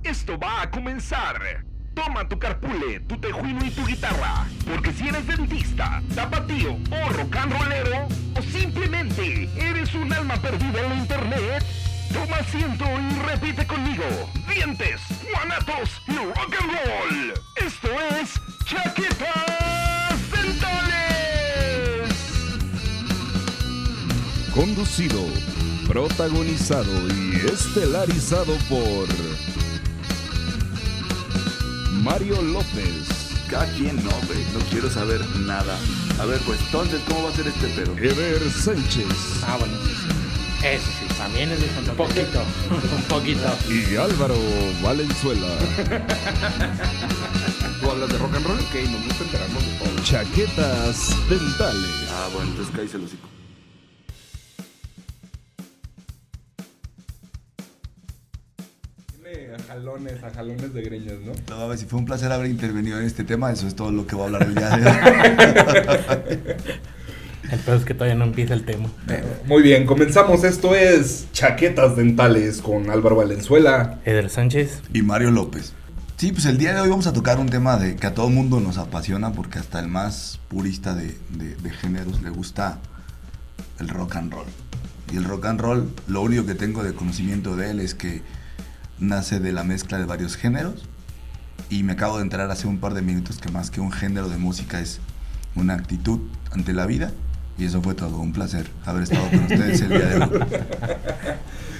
Esto va a comenzar. Toma tu carpule, tu tejuino y tu guitarra, porque si eres dentista, tapatío o rock and rollero, o simplemente eres un alma perdida en la internet, toma asiento y repite conmigo: dientes, guanatos y rock and roll. Esto es Chaquetas Dentales. Conducido, protagonizado y estelarizado por Mario López. Cada quien no, güey. No quiero saber nada. A ver, pues, entonces, ¿cómo va a ser este pedo? Eder Sánchez. Bueno, sí. Eso sí, también es un poquito. Un poquito. Y Álvaro Valenzuela. ¿Tú hablas de rock and roll? Ok, nos gusta enterarnos de todo. Chaquetas Dentales. Ah, bueno, entonces cállese el hocico. A jalones de greñas, ¿no? No mames, si fue un placer haber intervenido en este tema, eso es todo lo que voy a hablar el día de hoy. El peor es que todavía no empieza el tema. Muy bien, comenzamos. Esto es Chaquetas Dentales con Álvaro Valenzuela. Eder Sánchez. Y Mario López. Sí, pues el día de hoy vamos a tocar un tema que a todo mundo nos apasiona, porque hasta el más purista de géneros le gusta el rock and roll. Y el rock and roll, lo único que tengo de conocimiento de él es que nace de la mezcla de varios géneros, y me acabo de enterar hace un par de minutos que más que un género de música es una actitud ante la vida. Y eso fue todo, un placer haber estado con ustedes el día de hoy.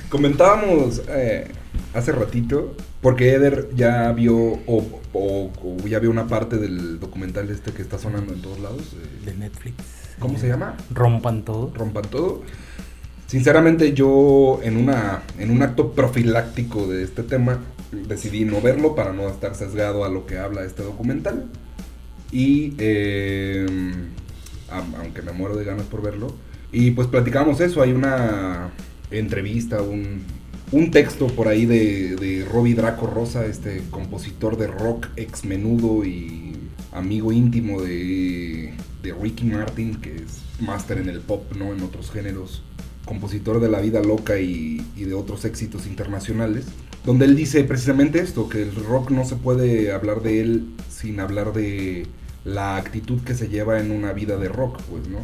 Comentábamos hace ratito, porque Eder ya vio o ya vio una parte del documental este que está sonando en todos lados. De Netflix. ¿Cómo se llama? Rompan todo. Rompan todo. Sinceramente, yo en un acto profiláctico de este tema decidí no verlo para no estar sesgado a lo que habla este documental. Y aunque me muero de ganas por verlo. Y pues platicamos eso, hay una entrevista, un texto por ahí de Robbie Draco Rosa, este compositor de rock ex Menudo y amigo íntimo de Ricky Martin, que es máster en el pop, ¿no? En otros géneros, compositor de La Vida Loca y de otros éxitos internacionales, donde él dice precisamente esto, que el rock no se puede hablar de él sin hablar de la actitud que se lleva en una vida de rock, pues, ¿no?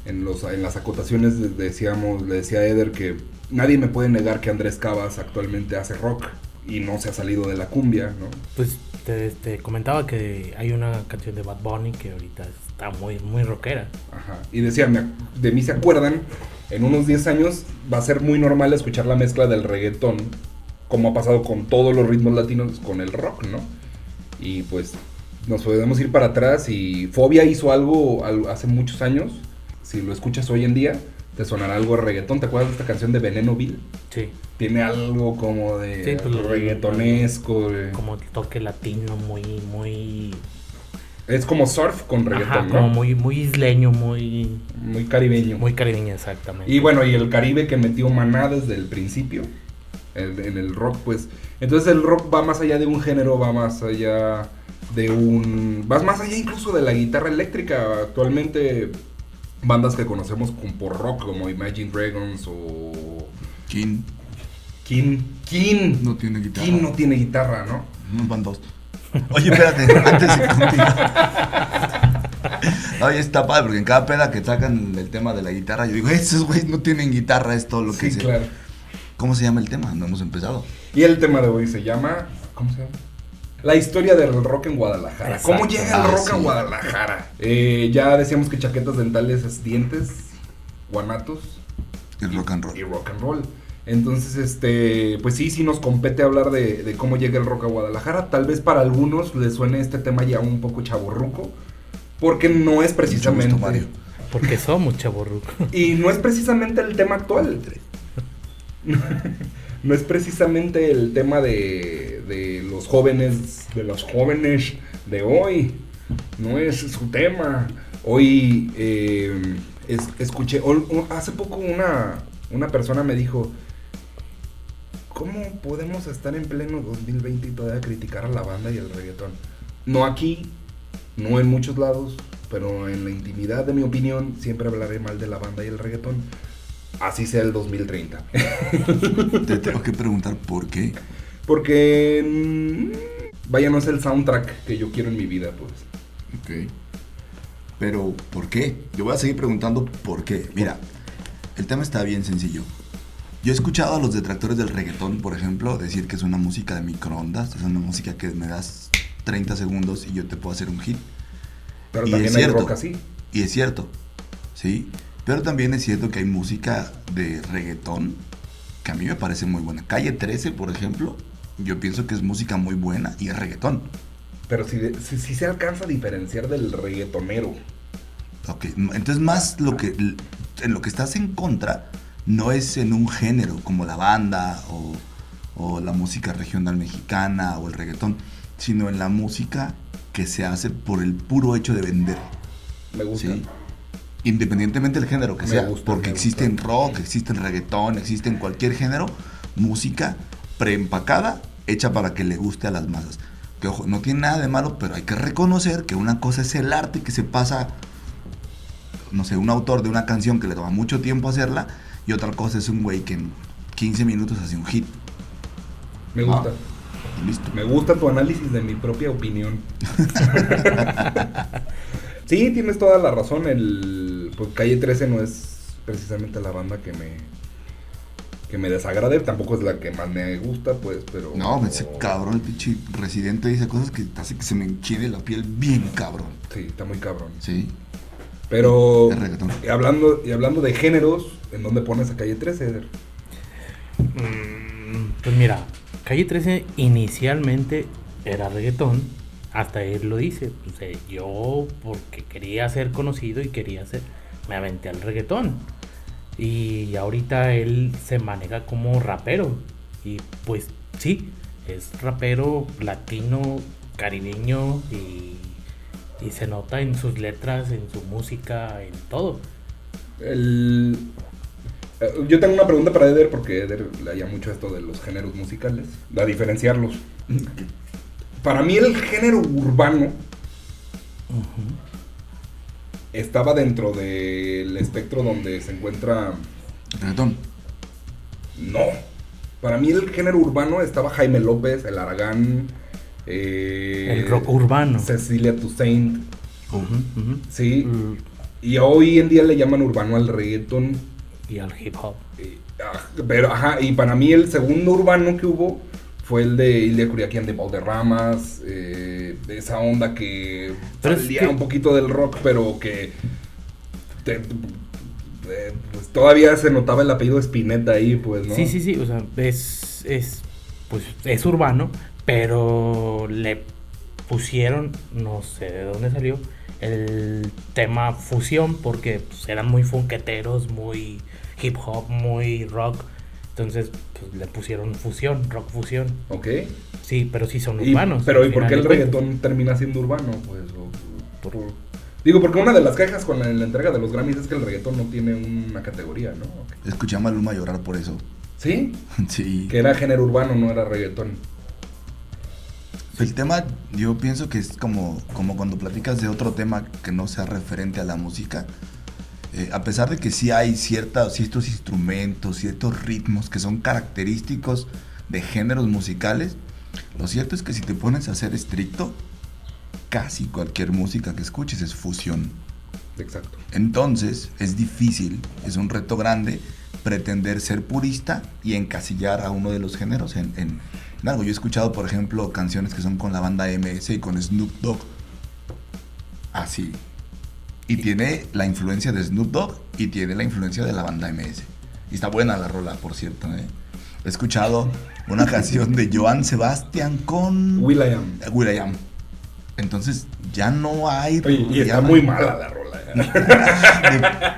En las acotaciones le decía a Eder que nadie me puede negar que Andrés Cavas actualmente hace rock y no se ha salido de la cumbia, ¿no? Pues te comentaba que hay una canción de Bad Bunny que ahorita está muy, muy rockera. Ajá. Y decía, de mí se acuerdan, en unos 10 años va a ser muy normal escuchar la mezcla del reggaetón, como ha pasado con todos los ritmos latinos, con el rock, ¿no? Y pues nos podemos ir para atrás, y Fobia hizo algo hace muchos años. Si lo escuchas hoy en día, te sonará algo de reggaetón. ¿Te acuerdas de esta canción de Veneno Bill? Sí. Tiene algo como de Sí, pues reggaetonesco. Como toque latino, muy... Es como surf con reggaetón, Ajá, ¿no? como muy isleño, muy caribeño. Muy caribeño, exactamente. Y bueno, y el Caribe que metió Maná desde el principio en el rock, pues. Entonces el rock va más allá de un género, va más allá más allá incluso de la guitarra eléctrica. Actualmente bandas que conocemos por rock, como Imagine Dragons o King no tiene guitarra. King no tiene guitarra, ¿no? Nos van dos. Oye, espérate, antes de continuar. Oye, está padre, porque en cada peda que sacan el tema de la guitarra, yo digo, esos güeyes no tienen guitarra, es todo lo que Sí, sé. claro. ¿Cómo se llama el tema? No hemos empezado. Y el tema de hoy se llama, ¿cómo se llama? La historia del rock en Guadalajara. Exacto. ¿Cómo llega el rock sí. a Guadalajara? Ya decíamos que Chaquetas Dentales es dientes, guanatos El rock and roll. y rock and roll. Entonces, pues sí nos compete hablar de cómo llega el rock a Guadalajara. Tal vez para algunos les suene este tema ya un poco chavorruco, porque no es precisamente... Mucho gusto, Mario. Porque somos chavorrucos. Y no es precisamente el tema actual. No es precisamente el tema de los jóvenes de hoy. No es su tema. Hoy escuché, hace poco una persona me dijo, ¿cómo podemos estar en pleno 2020 y todavía criticar a la banda y el reggaetón? No aquí, no en muchos lados, pero en la intimidad de mi opinión siempre hablaré mal de la banda y el reggaetón. Así sea el 2030. Te tengo que preguntar por qué. Porque, vaya, no es el soundtrack que yo quiero en mi vida, pues. Ok. Pero, ¿por qué? Yo voy a seguir preguntando por qué. Mira, el tema está bien sencillo. Yo he escuchado a los detractores del reggaetón, por ejemplo, decir que es una música de microondas, es una música que me das 30 segundos y yo te puedo hacer un hit. Pero Y también es hay cierto. rock así. Y es cierto, ¿sí? Pero también es cierto que hay música de reggaetón que a mí me parece muy buena. Calle 13, por ejemplo, yo pienso que es música muy buena y es reggaetón. Pero si se alcanza a diferenciar del reggaetonero. Ok, entonces más en lo que estás en contra no es en un género como la banda o la música regional mexicana o el reggaetón, sino en la música que se hace por el puro hecho de vender. Me gusta. ¿Sí? Independientemente del género que Me sea, gusta, porque me existe en gusta. rock, existe en reggaetón, existe en cualquier género, música preempacada, hecha para que le guste a las masas. Que ojo, no tiene nada de malo, pero hay que reconocer que una cosa es el arte que se pasa, no sé, un autor de una canción que le toma mucho tiempo hacerla, y otra cosa es un güey que en 15 minutos hace un hit. Me gusta. Y listo. Me gusta tu análisis de mi propia opinión. Sí, tienes toda la razón. Pues Calle 13 no es precisamente la banda que me desagrade. Tampoco es la que más me gusta, pues, pero... No, ese cabrón, el pinche Residente dice cosas que hace que se me enchine la piel bien cabrón. Sí, está muy cabrón. Sí. Pero De reggaetón. hablando de géneros, ¿en dónde pones a Calle 13, Eder? Pues mira, Calle 13 inicialmente era reggaetón, hasta él lo dice. O sea, yo porque quería ser conocido y me aventé al reggaetón. Y ahorita él se maneja como rapero. Y pues sí, es rapero latino, caribeño y se nota en sus letras, en su música, en todo. Yo tengo una pregunta para Eder, porque Eder le haya mucho esto de los géneros musicales, a diferenciarlos. Para mí el género urbano estaba dentro del espectro donde se encuentra... Reggaetón. No. Para mí el género urbano estaba Jaime López, El Aragán, El rock urbano. Cecilia Toussaint. Ujú. Sí. Y hoy en día le llaman urbano al reggaetón. Y al hip hop. Pero, y para mí el segundo urbano que hubo fue el de Ilya Kuryakin, de Valderramas, de esa onda que Pero salía un poquito del rock, pero que pues todavía se notaba el apellido Spinetta ahí, pues, ¿no? Sí, o sea, es urbano, pero le pusieron, no sé de dónde salió, el tema fusión, porque pues, eran muy funketeros, muy hip hop, muy rock. Entonces, pues le pusieron fusión, rock fusión. Ok. Sí, pero sí son urbanos. Pero al ¿y por final qué el de cuentas. reggaetón termina siendo urbano? Pues, digo, porque una de las quejas con la entrega de los Grammys es que el reggaetón no tiene una categoría, ¿no? Okay. Escuché a Maluma llorar por eso. ¿Sí? Sí. Que era género urbano, no era reggaetón. El tema, yo pienso que es como cuando platicas de otro tema que no sea referente a la música. A pesar de que sí hay ciertos instrumentos, ciertos ritmos que son característicos de géneros musicales, lo cierto es que si te pones a ser estricto, casi cualquier música que escuches es fusión. Exacto. Entonces es difícil, es un reto grande pretender ser purista y encasillar a uno de los géneros en algo. Yo he escuchado, por ejemplo, canciones que son con la banda MS y con Snoop Dogg. Así. Y tiene la influencia de Snoop Dogg y tiene la influencia de la banda MS. Y está buena la rola, por cierto. He escuchado una canción de Joan Sebastián con will.i.am. Entonces ya no hay... Oye, y está muy mala la rola.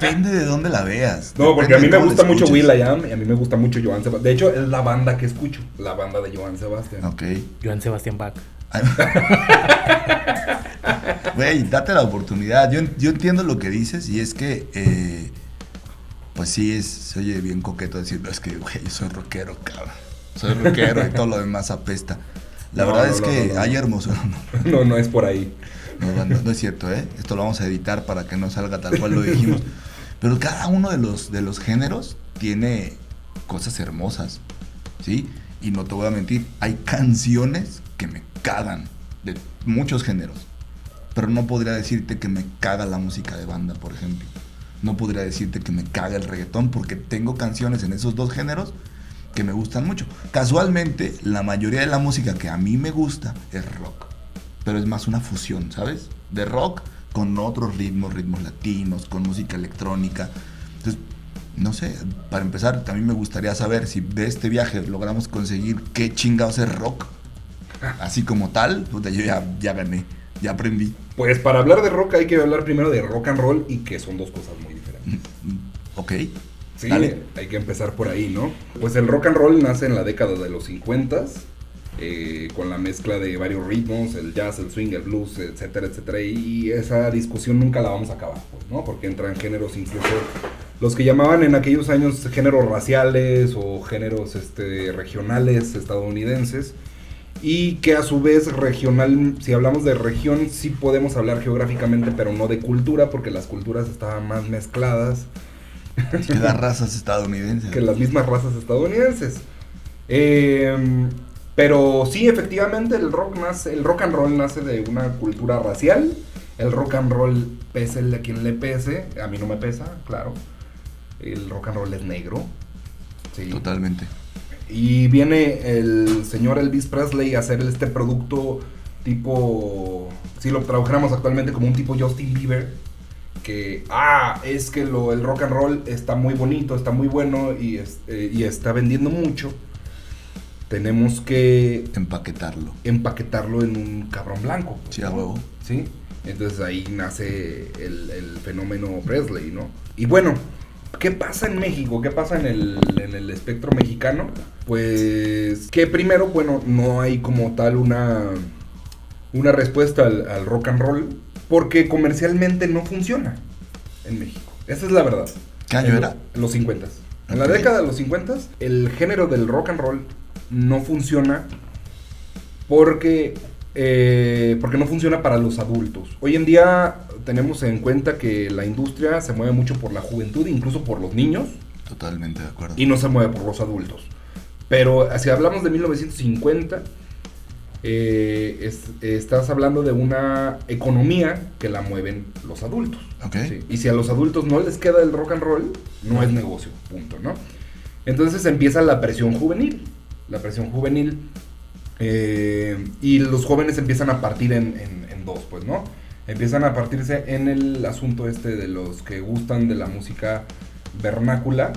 Depende de dónde la veas. No, porque a mí me Depende de gusta cómo la mucho escuches. will.i.am y a mí me gusta mucho Joan Sebastián. De hecho, es la banda que escucho, la banda de Joan Sebastián. Ok. Joan Sebastián Bach. Güey, date la oportunidad. Yo entiendo lo que dices y es que, pues sí, se oye bien coqueto decir, no, es que, güey, yo soy rockero, cabrón. Soy rockero y todo lo demás apesta. La verdad es que hay hermosura. No es por ahí. No es cierto, ¿eh? Esto lo vamos a editar para que no salga tal cual lo dijimos. Pero cada uno de los géneros tiene cosas hermosas, ¿sí? y no te voy a mentir, hay canciones que me cagan, de muchos géneros. Pero no podría decirte que me caga la música de banda, por ejemplo. No podría decirte que me caga el reggaetón, porque tengo canciones en esos dos géneros que me gustan mucho. Casualmente, la mayoría de la música que a mí me gusta es rock. Pero es más una fusión, ¿sabes? De rock con otros ritmos latinos, con música electrónica. Entonces, no sé, para empezar, también me gustaría saber si de este viaje logramos conseguir qué chingados es rock. Así como tal, puta, yo ya gané, ya aprendí. Pues para hablar de rock hay que hablar primero de rock and roll, y que son dos cosas muy diferentes. Ok. Sí, Dale. hay que empezar por ahí, ¿no? Pues el rock and roll nace en la década de los 50s, con la mezcla de varios ritmos, el jazz, el swing, el blues, etcétera, etcétera. Y esa discusión nunca la vamos a acabar, pues, ¿no? Porque entran géneros incluso los que llamaban en aquellos años géneros raciales o géneros regionales estadounidenses. Y que a su vez regional, si hablamos de región, sí podemos hablar geográficamente, pero no de cultura, porque las culturas estaban más mezcladas Que las razas estadounidenses. que las mismas razas estadounidenses. Pero sí, efectivamente, el rock and roll nace de una cultura racial. El rock and roll, pese a quien le pese, a mí no me pesa, claro. El rock and roll es negro. Sí. Totalmente. Y viene el señor Elvis Presley a hacer este producto tipo, si lo trabajáramos actualmente como un tipo Justin Bieber, que, es que el rock and roll está muy bonito, está muy bueno y está vendiendo mucho. Tenemos que empaquetarlo en un cabrón blanco. Sí, a huevo. ¿Sí? Entonces ahí nace el fenómeno Presley, ¿no? Y bueno, ¿qué pasa en México? ¿Qué pasa en el espectro mexicano? Pues que primero, bueno, no hay como tal una respuesta al rock and roll, porque comercialmente no funciona en México. Esa es la verdad. ¿Qué año era? En los 50s. En la Ok. década de los 50s, el género del rock and roll no funciona porque no funciona para los adultos. Hoy en día tenemos en cuenta que la industria se mueve mucho por la juventud, incluso por los niños, Totalmente de acuerdo. y no se mueve por los adultos. Pero si hablamos de 1950, estás hablando de una economía que la mueven los adultos. Ok. ¿Sí? Y si a los adultos no les queda el rock and roll, no es negocio, punto, ¿no? Entonces empieza la presión juvenil. Y los jóvenes empiezan a partir en dos, pues, ¿no? Empiezan a partirse en el asunto de los que gustan de la música vernácula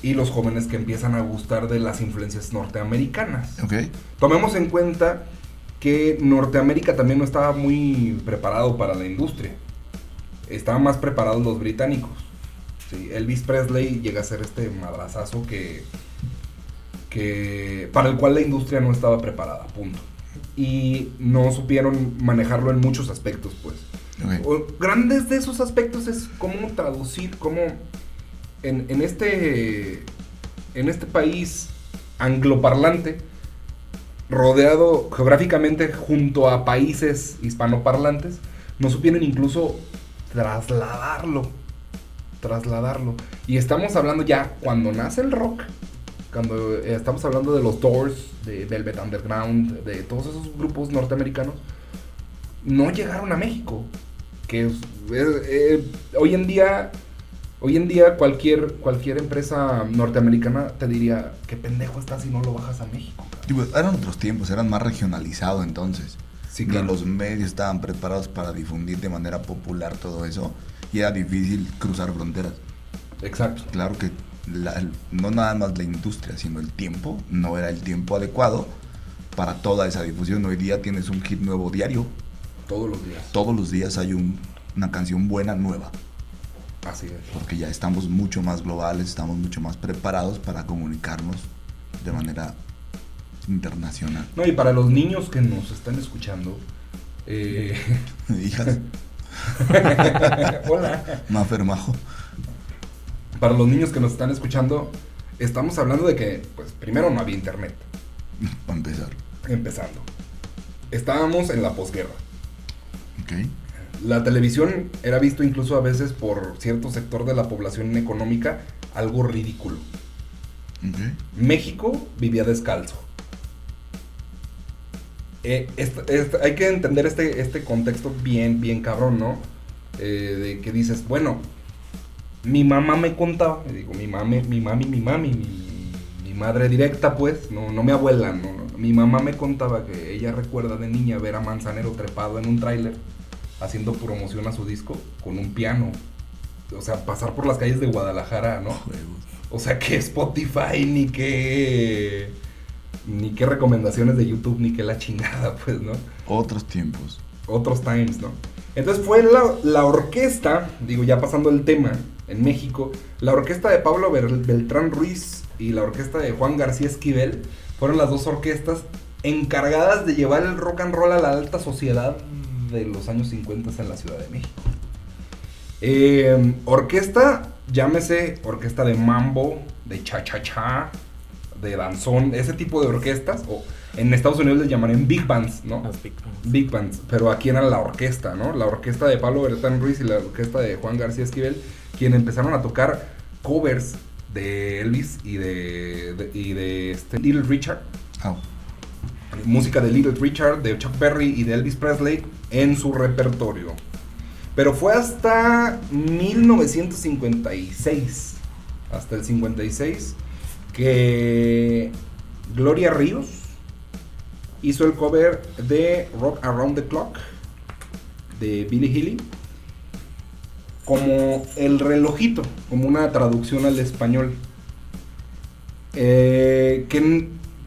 y los jóvenes que empiezan a gustar de las influencias norteamericanas. Ok. Tomemos en cuenta que Norteamérica también no estaba muy preparado para la industria. Estaban más preparados los británicos. Sí, Elvis Presley llega a ser este madrazazo que para el cual la industria no estaba preparada, punto. Y no supieron manejarlo en muchos aspectos, pues. Ok. Grandes de esos aspectos es cómo traducir, cómo en este país angloparlante, rodeado geográficamente junto a países hispanoparlantes, no supieron incluso trasladarlo. Y estamos hablando ya cuando nace el rock, cuando estamos hablando de los Doors, de Velvet Underground, de todos esos grupos norteamericanos, no llegaron a México. Que hoy en día cualquier empresa norteamericana te diría, qué pendejo estás si no lo bajas a México. Digo, eran otros tiempos, eran más regionalizados entonces. Sí, Ni claro. los medios estaban preparados para difundir de manera popular todo eso. Y era difícil cruzar fronteras. Exacto. Claro que no nada más la industria, sino el tiempo. No era el tiempo adecuado para toda esa difusión. Hoy día tienes un hit nuevo diario. Todos los días. Todos los días hay una canción buena nueva. Así es. Porque ya estamos mucho más globales, estamos mucho más preparados para comunicarnos de manera internacional. No, y para los niños que nos están escuchando, Hijas, hola. Mafer Majo. Para los niños que nos están escuchando, estamos hablando de que, pues, primero no había internet, Para empezar. empezando. Estábamos en la posguerra. Ok. La televisión era visto incluso a veces por cierto sector de la población económica algo ridículo. Ok. México vivía descalzo. hay que entender este contexto bien cabrón, ¿no? De que dices, bueno, mi mamá me contaba, digo, mi madre directa, pues, no mi abuela, no. Mi mamá me contaba que ella recuerda de niña ver a Manzanero trepado en un tráiler haciendo promoción a su disco con un piano. O sea, pasar por las calles de Guadalajara, ¿no? O sea, que Spotify, ni que recomendaciones de YouTube, ni que la chingada, pues, ¿no? Otros tiempos. Otros times, ¿no? Entonces fue la orquesta, digo, ya pasando el tema, en México, la orquesta de Pablo Beltrán Ruiz y la orquesta de Juan García Esquivel fueron las dos orquestas encargadas de llevar el rock and roll a la alta sociedad de los años 50 en la Ciudad de México. Orquesta, llámese orquesta de mambo, de cha-cha-cha, de danzón, ese tipo de orquestas, o en Estados Unidos les llamarían big bands, ¿no? Las big bands. Big bands, pero aquí era la orquesta, ¿no? La orquesta de Pablo Bertán Ruiz y la orquesta de Juan García Esquivel, quienes empezaron a tocar covers de Elvis y de Little Richard. Oh. Música de Little Richard, de Chuck Berry y de Elvis Presley en su repertorio. Pero fue hasta 1956, hasta el 56, que Gloria Ríos hizo el cover de Rock Around the Clock de Billie Healy como El Relojito, como una traducción al español.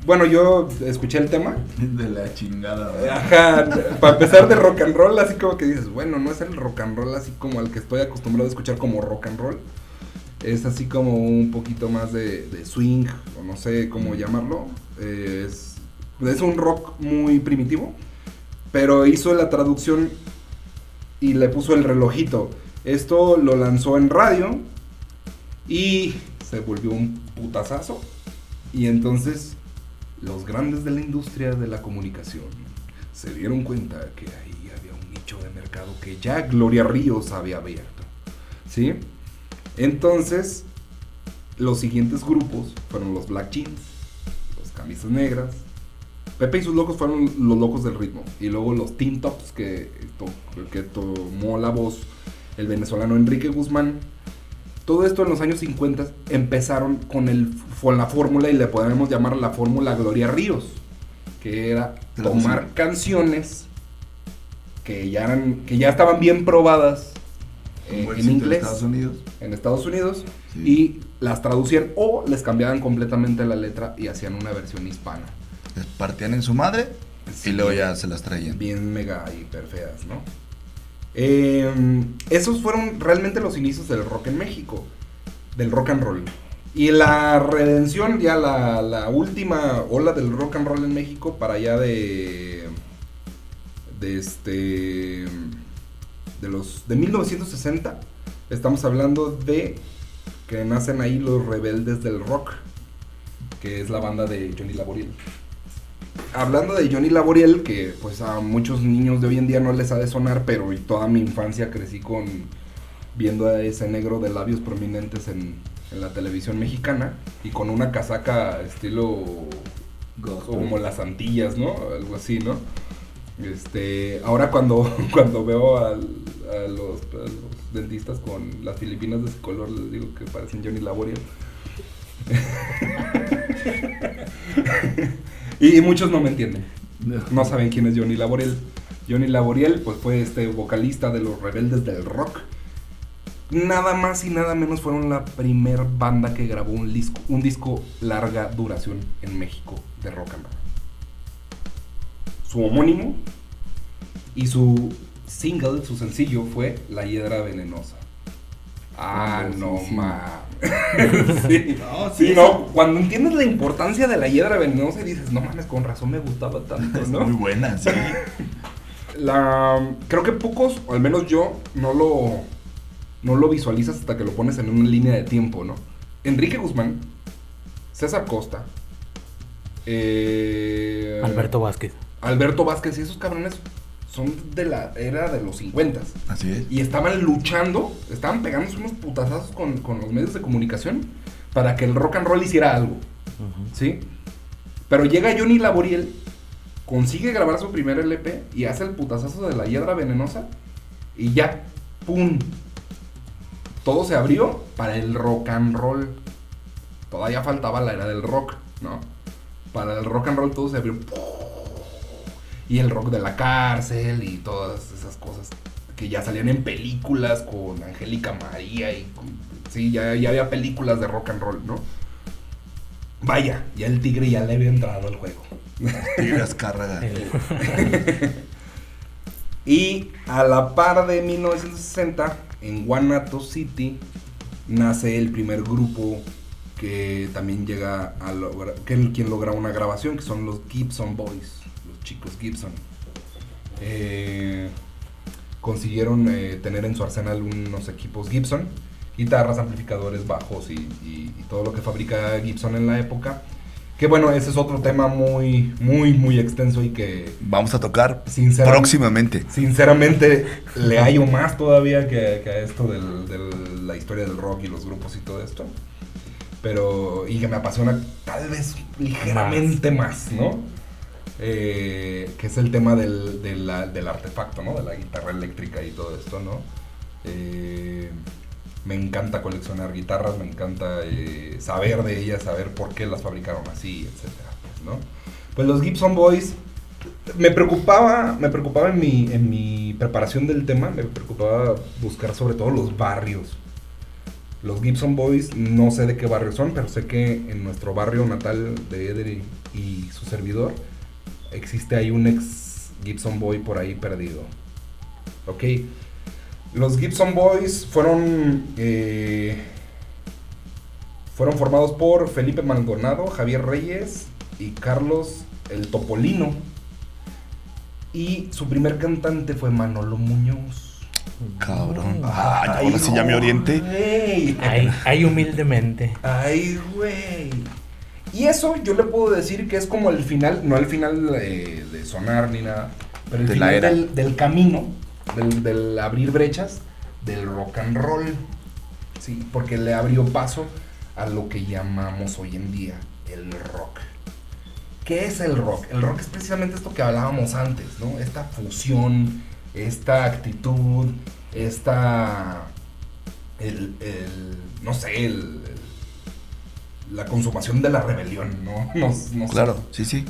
Bueno, yo escuché el tema. De la chingada, ¿verdad? Ajá, para empezar de rock and roll, así como que dices, bueno, no es el rock and roll así como al que estoy acostumbrado a escuchar como rock and roll. Es así como un poquito más de swing, o no sé cómo llamarlo. Es un rock muy primitivo, pero hizo la traducción y le puso El Relojito. Esto lo lanzó en radio y se volvió un putazazo. Y entonces los grandes de la industria de la comunicación se dieron cuenta que ahí había un nicho de mercado que ya Gloria Ríos había abierto, ¿sí? Entonces, los siguientes grupos fueron los Black Jeans, los Camisas Negras, Pepe y sus Locos fueron los Locos del Ritmo, y luego los Teen Tops que tomó la voz el venezolano Enrique Guzmán. Todo esto en los años 50 empezaron con la fórmula, y le podemos llamar la fórmula Gloria Ríos, que era tomar canciones que ya estaban bien probadas en inglés en Estados Unidos, sí, y las traducían o les cambiaban completamente la letra y hacían una versión hispana. Les partían en su madre, sí, y luego ya se las traían. Bien mega hiper feas, ¿no? Esos fueron realmente los inicios del rock en México, del rock and roll. Y la redención, ya la última ola del rock and roll en México, para allá de 1960, estamos hablando de que nacen ahí los Rebeldes del Rock, que es la banda de Johnny Laboriel. Hablando de Johnny Laboriel, que pues a muchos niños de hoy en día no les ha de sonar, pero toda mi infancia crecí viendo a ese negro de labios prominentes en la televisión mexicana, y con una casaca estilo como las Antillas, ¿no? Algo así, ¿no? Ahora cuando veo a los dentistas con las filipinas de ese color, les digo que parecen Johnny Laboriel. Y muchos no me entienden. No saben quién es Johnny Laboriel. Johnny Laboriel pues fue vocalista de los Rebeldes del Rock. Nada más y nada menos fueron la primer banda que grabó un disco larga duración en México de rock and roll. Su homónimo y su single, su sencillo, fue La Hiedra Venenosa. No mames. Sí. Sí, no, cuando entiendes la importancia de La Hiedra Venenosa y dices, no mames, con razón me gustaba tanto, ¿no? Es muy buena, sí. Creo que pocos, o al menos yo, no lo visualizas hasta que lo pones en una línea de tiempo, ¿no? Enrique Guzmán, César Costa, Alberto Vázquez, y esos cabrones son de la era de los 50. Así es. Y estaban luchando, estaban pegándose unos putazazos con los medios de comunicación para que el rock and roll hiciera algo, ¿sí? Pero llega Johnny Laboriel consigue grabar su primer LP y hace el putazazo de La Hiedra Venenosa y ya, ¡pum! Todo se abrió para el rock and roll. Todavía faltaba la era del rock, ¿no? Para el rock and roll todo se abrió. Y el rock de la cárcel y todas esas cosas que ya salían en películas con Angélica María y sí, ya había películas de rock and roll, ¿no? Vaya, ya el tigre ya le había entrado al juego. Tigre Azcárraga. Y a la par de 1960, en Guanato City, nace el primer grupo que también llega a lograr, quien logra una grabación, que son los Gibson Boys, los chicos Gibson. Consiguieron tener en su arsenal unos equipos Gibson, guitarras, amplificadores, bajos y todo lo que fabrica Gibson en la época. Que bueno, ese es otro tema muy, muy, muy extenso y que vamos a tocar próximamente. próximamente. Sinceramente, le hallo más todavía que a esto de la historia del rock y los grupos y todo esto. Pero, y que me apasiona tal vez ligeramente más, ¿no? Que es el tema del artefacto, ¿no? De la guitarra eléctrica y todo esto, ¿no? Me encanta coleccionar guitarras, me encanta saber de ellas, saber por qué las fabricaron así, etcétera, ¿no? Pues los Gibson Boys, me preocupaba en mi preparación del tema, me preocupaba buscar sobre todo los barrios. Los Gibson Boys, no sé de qué barrio son, pero sé que en nuestro barrio natal de Eder y su servidor, existe ahí un ex Gibson Boy por ahí perdido. Ok. Los Gibson Boys fueron formados por Felipe Maldonado, Javier Reyes y Carlos el Topolino. Y su primer cantante fue Manolo Muñoz. Cabrón. Ahora sí ya me orienté. Ay, humildemente. Ay, güey. Y eso yo le puedo decir que es como el final, no el final de sonar ni nada, pero el De final la era. del camino, del abrir brechas del rock and roll. Sí, porque le abrió paso a lo que llamamos hoy en día el rock. ¿Qué es el rock? El rock es precisamente esto que hablábamos antes, ¿no? Esta fusión, esta actitud, no sé, la consumación de la rebelión, ¿no? No Claro, sé. sí.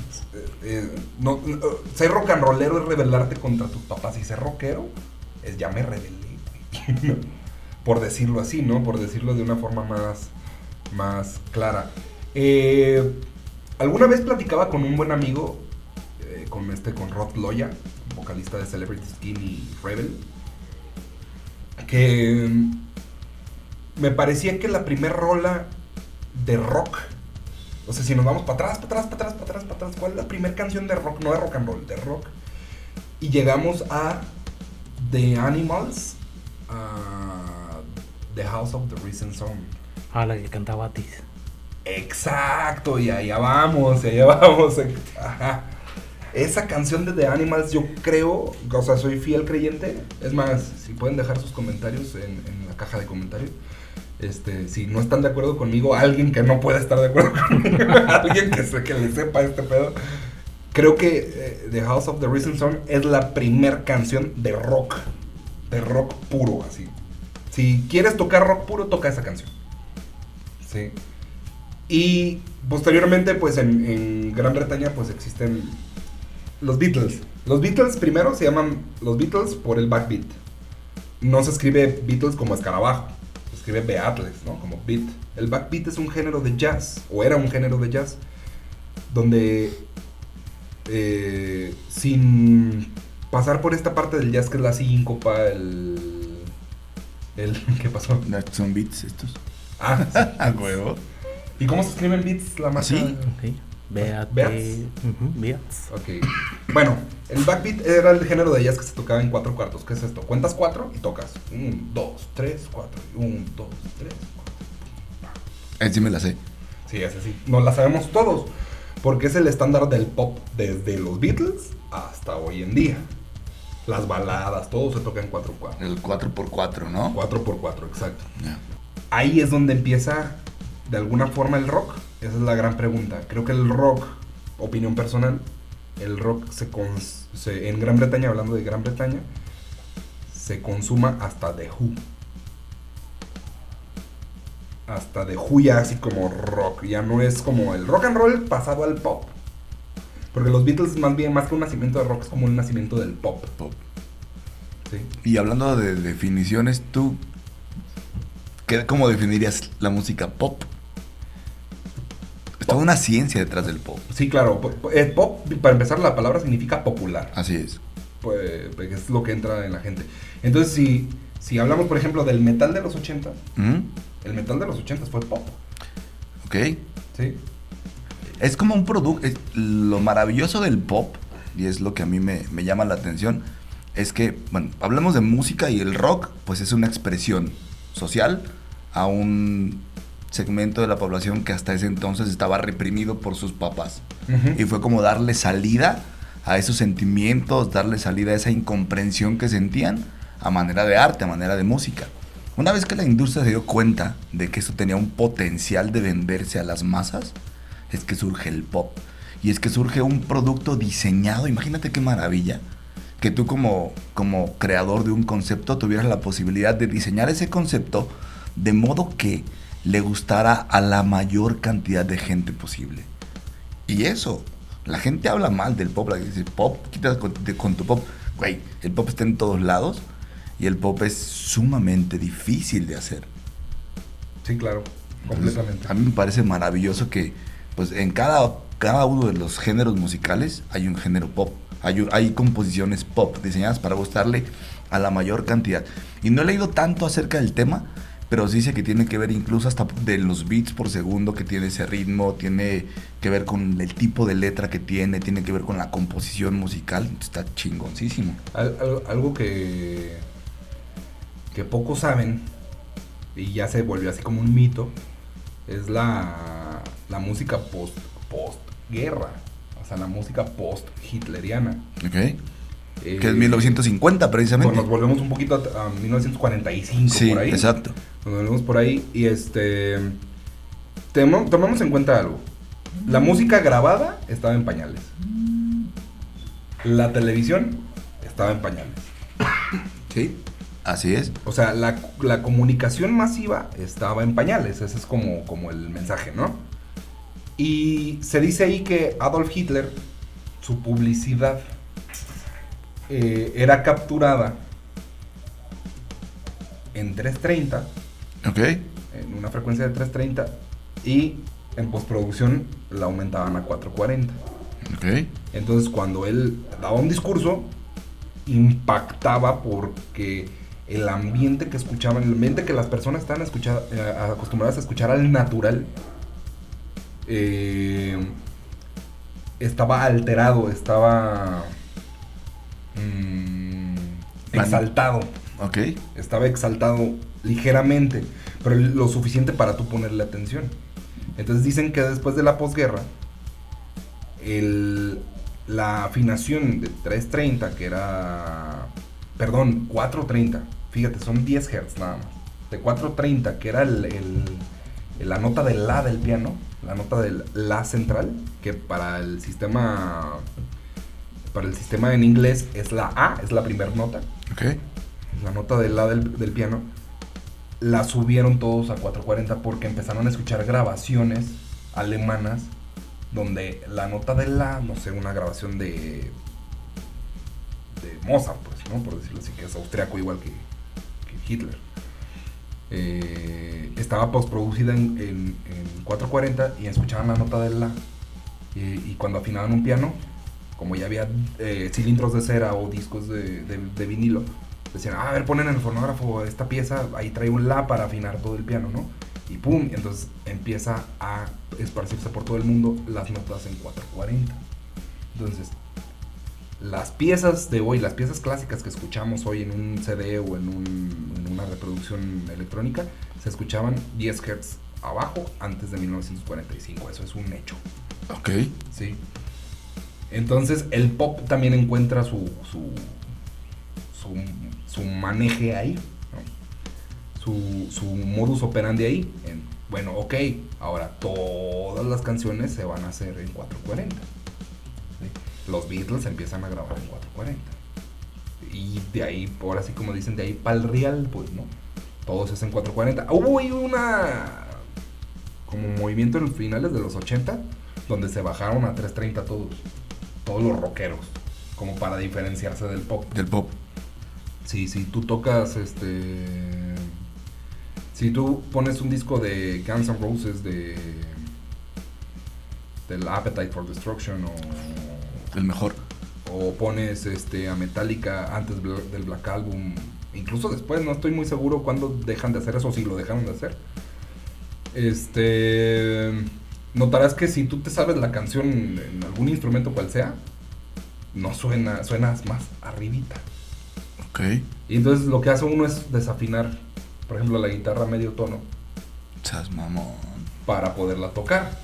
Ser rock and rollero es rebelarte contra tus papás, y ser rockero es ya me rebelé, güey. Por decirlo así, ¿no? Por decirlo de una forma más clara. Alguna vez platicaba con un buen amigo, con Rod Loya, vocalista de Celebrity Skin y Rebel, que me parecía que la primer rola de rock, o sea, si nos vamos para atrás, ¿cuál es la primera canción de rock? No de rock and roll, de rock. Y llegamos a The Animals, The House of the Rising Sun. Ah, la que cantaba Atis. Exacto, y allá vamos. Ajá. Esa canción de The Animals, yo creo, o sea, soy fiel creyente. Es más, si pueden dejar sus comentarios en la caja de comentarios. Si no están de acuerdo conmigo, alguien que no pueda estar de acuerdo conmigo, alguien que le sepa este pedo. Creo que The House of the Rising Sun es la primer canción de rock puro, así. Si quieres tocar rock puro, toca esa canción. Sí. Y posteriormente, pues en Gran Bretaña, pues existen los Beatles. Los Beatles primero se llaman los Beatles por el backbeat. No se escribe Beatles como escarabajo, se escribe Beatles, ¿no? Como beat. El backbeat es un género de jazz, o era un género de jazz, donde sin pasar por esta parte del jazz que es la síncopa, ¿qué pasó? Son beats estos. Ah, sí. A huevo. ¿Y cómo se escriben beats? La marca. ¿Sí? Sí. Beats. Beats. Ok. Bueno, el backbeat era el género de jazz que se tocaba en 4 cuartos. ¿Qué es esto? Cuentas 4 y tocas 1, 2, 3, 4. 1, 2, 3, 4. Sí me la sé. Sí, es así. Nos la sabemos todos. Porque es el estándar del pop desde los Beatles hasta hoy en día. Las baladas, todo se toca en 4 cuartos. El 4x4, ¿no? 4x4, exacto. Yeah. Ahí es donde empieza de alguna forma el rock. Esa es la gran pregunta. Creo que el rock, opinión personal, el rock en Gran Bretaña, hablando de Gran Bretaña, se consuma hasta The Who. Hasta The Who ya así como rock, ya no es como el rock and roll pasado al pop. Porque los Beatles más que un nacimiento de rock es como un nacimiento del pop. ¿Sí? Y hablando de definiciones, ¿tú cómo definirías la música pop? Es toda una ciencia detrás del pop. Sí, claro. Pop, para empezar, la palabra significa popular. Así es. Pues es lo que entra en la gente. Entonces, si hablamos, por ejemplo, del metal de los 80, el metal de los 80 fue pop. Ok. Sí. Es como un producto. Lo maravilloso del pop, y es lo que a mí me llama la atención, es que, bueno, hablamos de música y el rock, pues es una expresión social a un segmento de la población que hasta ese entonces estaba reprimido por sus papás. Uh-huh. Y fue como darle salida a esos sentimientos, darle salida a esa incomprensión que sentían a manera de arte, a manera de música. Una vez que la industria se dio cuenta de que eso tenía un potencial de venderse a las masas, es que surge el pop. Y es que surge un producto diseñado, imagínate qué maravilla, que tú como creador de un concepto tuvieras la posibilidad de diseñar ese concepto de modo que le gustara a la mayor cantidad de gente posible. Y eso, la gente habla mal del pop, la gente dice, pop, quítate con tu pop. Güey, el pop está en todos lados y el pop es sumamente difícil de hacer. Sí, claro, completamente. Entonces, a mí me parece maravilloso que pues en cada uno de los géneros musicales hay un género pop. Hay composiciones pop diseñadas para gustarle a la mayor cantidad. Y no he leído tanto acerca del tema, pero sí sé que tiene que ver incluso hasta de los beats por segundo que tiene ese ritmo, tiene que ver con el tipo de letra que tiene que ver con la composición musical. Está chingoncísimo. Algo que pocos saben, y ya se volvió así como un mito, es la música post-guerra. O sea, la música post-hitleriana. Ok. Que es 1950 precisamente. Pues nos volvemos un poquito a 1945, sí, por ahí. Exacto. Nos volvemos por ahí y tomamos en cuenta algo. La música grabada estaba en pañales. La televisión estaba en pañales. Sí, así es. O sea, la comunicación masiva estaba en pañales. Ese es como el mensaje, ¿no? Y se dice ahí que Adolf Hitler, su publicidad era capturada en 330. Ok. En una frecuencia de 330. Y en postproducción la aumentaban a 440. Ok. Entonces cuando él daba un discurso, impactaba porque el ambiente que escuchaban, el ambiente que las personas estaban acostumbradas a escuchar al natural, estaba alterado, estaba exaltado. Ok. Estaba exaltado ligeramente, pero lo suficiente para tú ponerle atención. Entonces dicen que después de la posguerra, la afinación de 330, que era... Perdón, 430. Fíjate, son 10 Hz nada más. De 430, que era la nota del La del piano, la nota del La central, que para el sistema en inglés es la A, es la primera nota. Ok. La nota del La del piano, la subieron todos a 440 porque empezaron a escuchar grabaciones alemanas donde la nota del La, no sé, una grabación de Mozart, pues, ¿no? Por decirlo así, que es austriaco igual que Hitler. Estaba postproducida en 440 y escuchaban la nota del La. Y cuando afinaban un piano, como ya había cilindros de cera o discos de vinilo, decían, a ver, ponen en el fonógrafo esta pieza, ahí trae un La para afinar todo el piano, ¿no? Y pum, y entonces empieza a esparcirse por todo el mundo las notas en 440. Entonces, las piezas de hoy, las piezas clásicas que escuchamos hoy en un CD o en una reproducción electrónica, se escuchaban 10 Hz abajo antes de 1945. Eso es un hecho. Ok. Sí. Entonces, el pop también encuentra su maneje ahí, ¿no? Su modus operandi ahí. Bueno, ok, ahora todas las canciones se van a hacer en 440. ¿Sí? los Beatles empiezan a grabar en 440. Y de ahí, por así como dicen, de ahí para el real, pues, ¿no? Todos es en 440. Hubo ahí como movimiento en los finales de los 80, donde se bajaron a 330 todos los rockeros, como para diferenciarse del pop. Del pop. Sí, si tú tocas, si tú pones un disco de Guns N' Roses del Appetite for Destruction El mejor. o pones a Metallica antes del Black Album, incluso después, no estoy muy seguro cuándo dejan de hacer eso, si lo dejaron de hacer. Notarás que si tú te sabes la canción en algún instrumento cual sea, no suenas más arribita. Ok. Y entonces lo que hace uno es desafinar, por ejemplo, la guitarra a medio tono Chas mamón. para poderla tocar.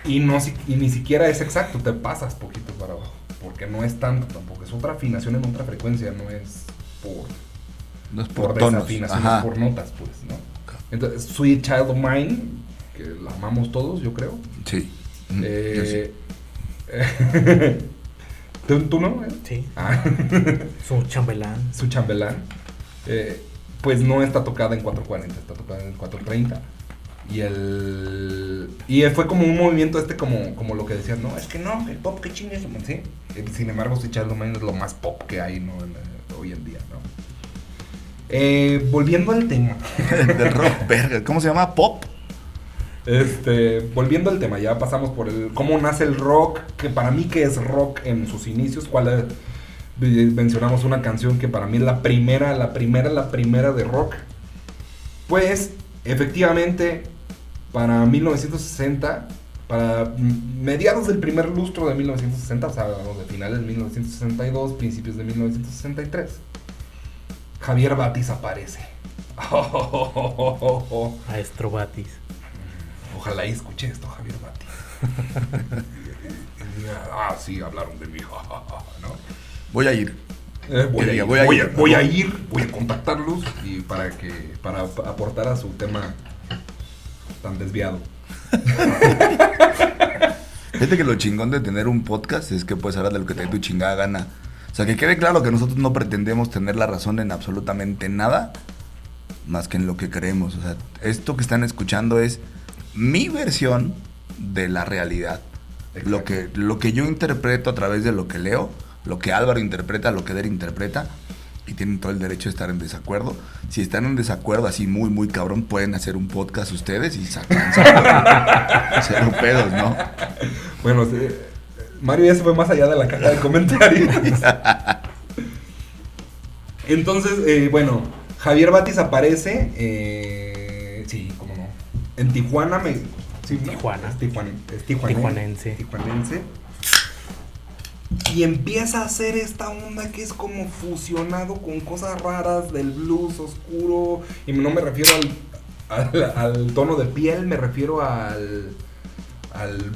Y ni siquiera es exacto, te pasas poquito para abajo, porque no es tanto tampoco, es otra afinación en otra frecuencia, no es No es por tonos. desafinación, Ajá. es por notas, pues, ¿no? Entonces, Sweet Child of Mine, que la amamos todos, yo creo. Sí. Yo sí. ¿Tú no? Sí. Ah. Su chambelán. Su chambelán. Pues no está tocada en 440, está tocada en 430. Y fue como un movimiento como lo que decías, no, es que no, el pop que chingue eso, sí. Sin embargo, Sweet Child of Mine es lo más pop que hay, ¿no? Hoy en día, ¿no? Volviendo al tema. Del rock, verga. ¿Cómo se llama? ¿Pop? Volviendo al tema, ya pasamos por cómo nace el rock, que para mí que es rock en sus inicios, mencionamos una canción que para mí es la primera de rock. Pues, efectivamente, para 1960, para mediados del primer lustro de 1960, o sea, de finales de 1962, principios de 1963, Javier Batis aparece. Maestro Batis. Ojalá y escuche esto, Javier Batis. Sí, hablaron de mí, ¿no? Voy a ir. Voy a contactarlos y para aportar a su tema tan desviado. Fíjate que lo chingón de tener un podcast es que puedes hablar de lo que te dé tu chingada gana. O sea, que quede claro que nosotros no pretendemos tener la razón en absolutamente nada más que en lo que creemos. O sea, esto que están escuchando es mi versión de la realidad. Lo que yo interpreto a través de lo que leo, lo que Álvaro interpreta, lo que Der interpreta, y tienen todo el derecho de estar en desacuerdo. Si están en desacuerdo así muy, muy cabrón, pueden hacer un podcast ustedes y sacan cero pedos, ¿no? Bueno, Mario ya se fue más allá de la caja de comentarios. Entonces, bueno, Javier Batis aparece, sí, cómo no, en Tijuana, sí, ¿no? Tijuana. Es tijuanense. Y empieza a hacer esta onda que es como fusionado con cosas raras del blues oscuro. Y no me refiero al tono de piel, me refiero al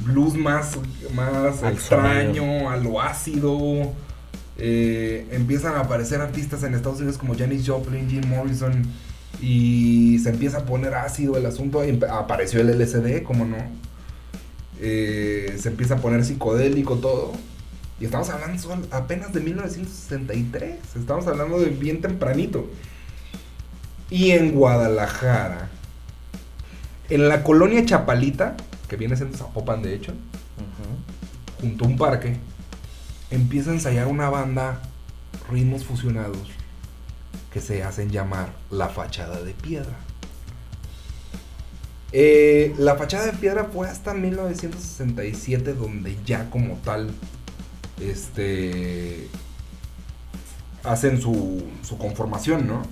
blues más al extraño, sonido. a lo ácido. Empiezan a aparecer artistas en Estados Unidos como Janis Joplin, Jim Morrison, y se empieza a poner ácido el asunto. Apareció el LSD, como no. Se empieza a poner psicodélico todo. Y estamos hablando apenas de 1963. Estamos hablando de bien tempranito. Y en Guadalajara, en la colonia Chapalita, que viene siendo Zapopan de hecho, junto a un parque, empieza a ensayar una banda, ritmos fusionados, que se hacen llamar La Fachada de Piedra. La Fachada de Piedra fue hasta 1967 donde ya como tal hacen su conformación, ¿no?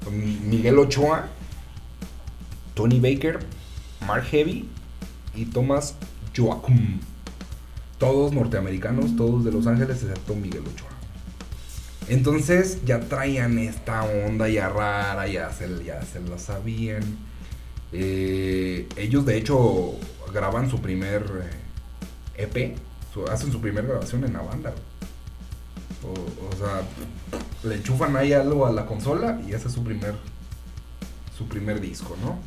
Con Miguel Ochoa, Tony Baker, Mark Heavy y Thomas Joachim. Todos norteamericanos, todos de Los Ángeles, excepto Miguel Ochoa. Entonces ya traían esta onda ya rara, ya se la sabían. Ellos de hecho graban su primer EP, hacen su primera grabación en la banda. O sea, le enchufan ahí algo a la consola y ese es su primer disco, ¿no?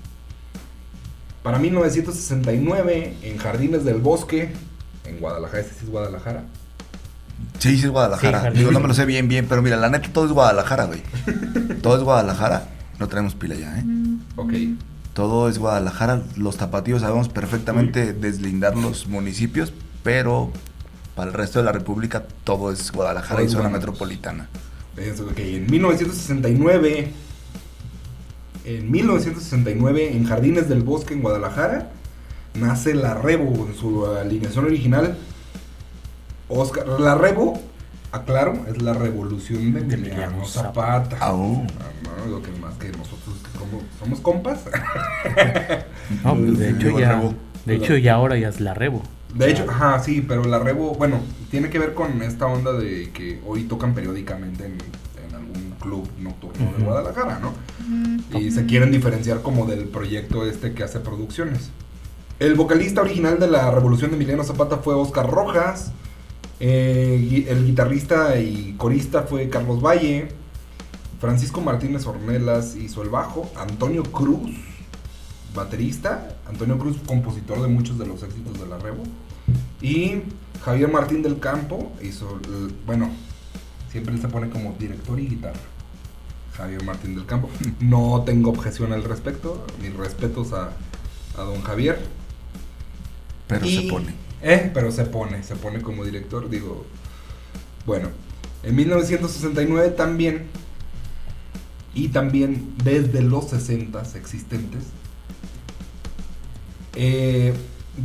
Para 1969, en Jardines del Bosque, en Guadalajara, este sí es Guadalajara, Sí, sí es Guadalajara. Sí, Digo, Jalisco. no me lo sé bien, pero mira, la neta todo es Guadalajara, güey. Todo es Guadalajara. No traemos pila ya, ¿eh? Ok. Todo es Guadalajara. Los tapatíos sabemos perfectamente deslindar los municipios, pero para el resto de la república todo es Guadalajara Todo y es zona Guanatos. metropolitana. Ok, en 1969, en Jardines del Bosque, en Guadalajara, nace la Rebo en su alineación original. Oscar, la Rebo, aclaro, es la revolución de Emiliano Zapata. Au. No, lo que más que nosotros como somos compas. No, pues, de hecho Digo, ya. Rebo. De hecho, ya ahora ya es la Rebo. De hecho, ajá, sí, pero la Rebo, bueno, tiene que ver con esta onda de que hoy tocan periódicamente en algún club nocturno de Ujú. Guadalajara, ¿no? Y se quieren diferenciar como del proyecto este que hace producciones. El vocalista original de la Revolución de Emiliano Zapata fue Oscar Rojas. El guitarrista y corista fue Carlos Valle. Francisco Martínez Ornelas hizo el bajo. Antonio Cruz, baterista. Antonio Cruz, compositor de muchos de los éxitos de la Rebo. Y Javier Martín del Campo hizo, bueno, siempre se pone como director y guitarra. Javier Martín del Campo. No tengo objeción al respecto. Mis respetos a don Javier. Pero Y- se pone. Pero se pone como director, digo. Bueno, en 1969 también, y también desde los 60s existentes,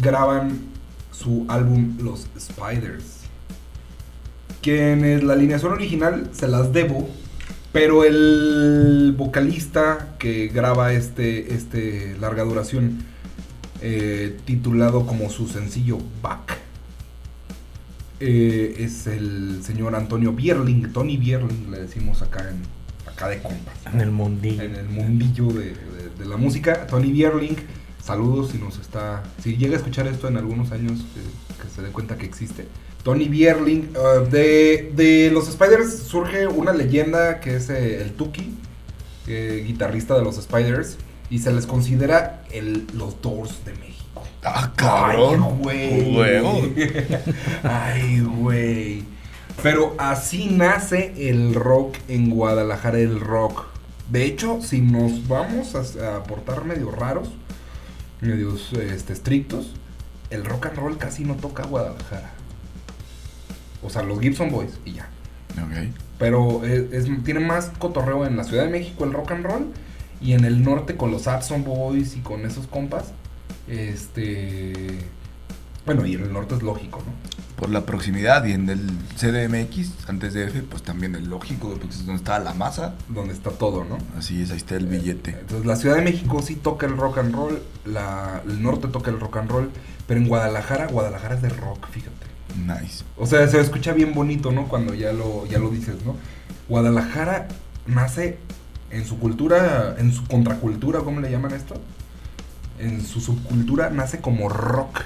graban su álbum Los Spiders. Que en la alineación original se las debo, pero el vocalista que graba este larga duración, titulado como su sencillo Back, es el señor Antonio Bierling, Tony Bierling, le decimos acá de compas, En el mundillo. en el mundillo de la música. Tony Bierling, saludos si llega a escuchar esto en algunos años, que se dé cuenta que existe. Tony Bierling, de los Spiders surge una leyenda que es el Tuki, guitarrista de los Spiders, y se les considera los Doors de México. Ah, cabrón. Ay, güey. Huevo. Ay, güey. Pero así nace el rock en Guadalajara, el rock. De hecho, si nos vamos a portar medio raros, medios estrictos, el rock and roll casi no toca Guadalajara. O sea, los Gibson Boys y ya. Ok. Pero tiene más cotorreo en la Ciudad de México el rock and roll, y en el norte con los Abson Boys y con esos compas. Bueno, y en el norte es lógico, ¿no? Por la proximidad, y en el CDMX, antes de F, pues también es lógico, porque es donde está la masa. Donde está todo, ¿no? Así es, ahí está el billete. Entonces la Ciudad de México sí toca el rock and roll, el norte toca el rock and roll, pero en Guadalajara es de rock, fíjate. Nice. O sea, se escucha bien bonito, ¿no? Cuando ya lo dices, ¿no? Guadalajara nace en su cultura, en su contracultura, ¿cómo le llaman esto? En su subcultura nace como rock,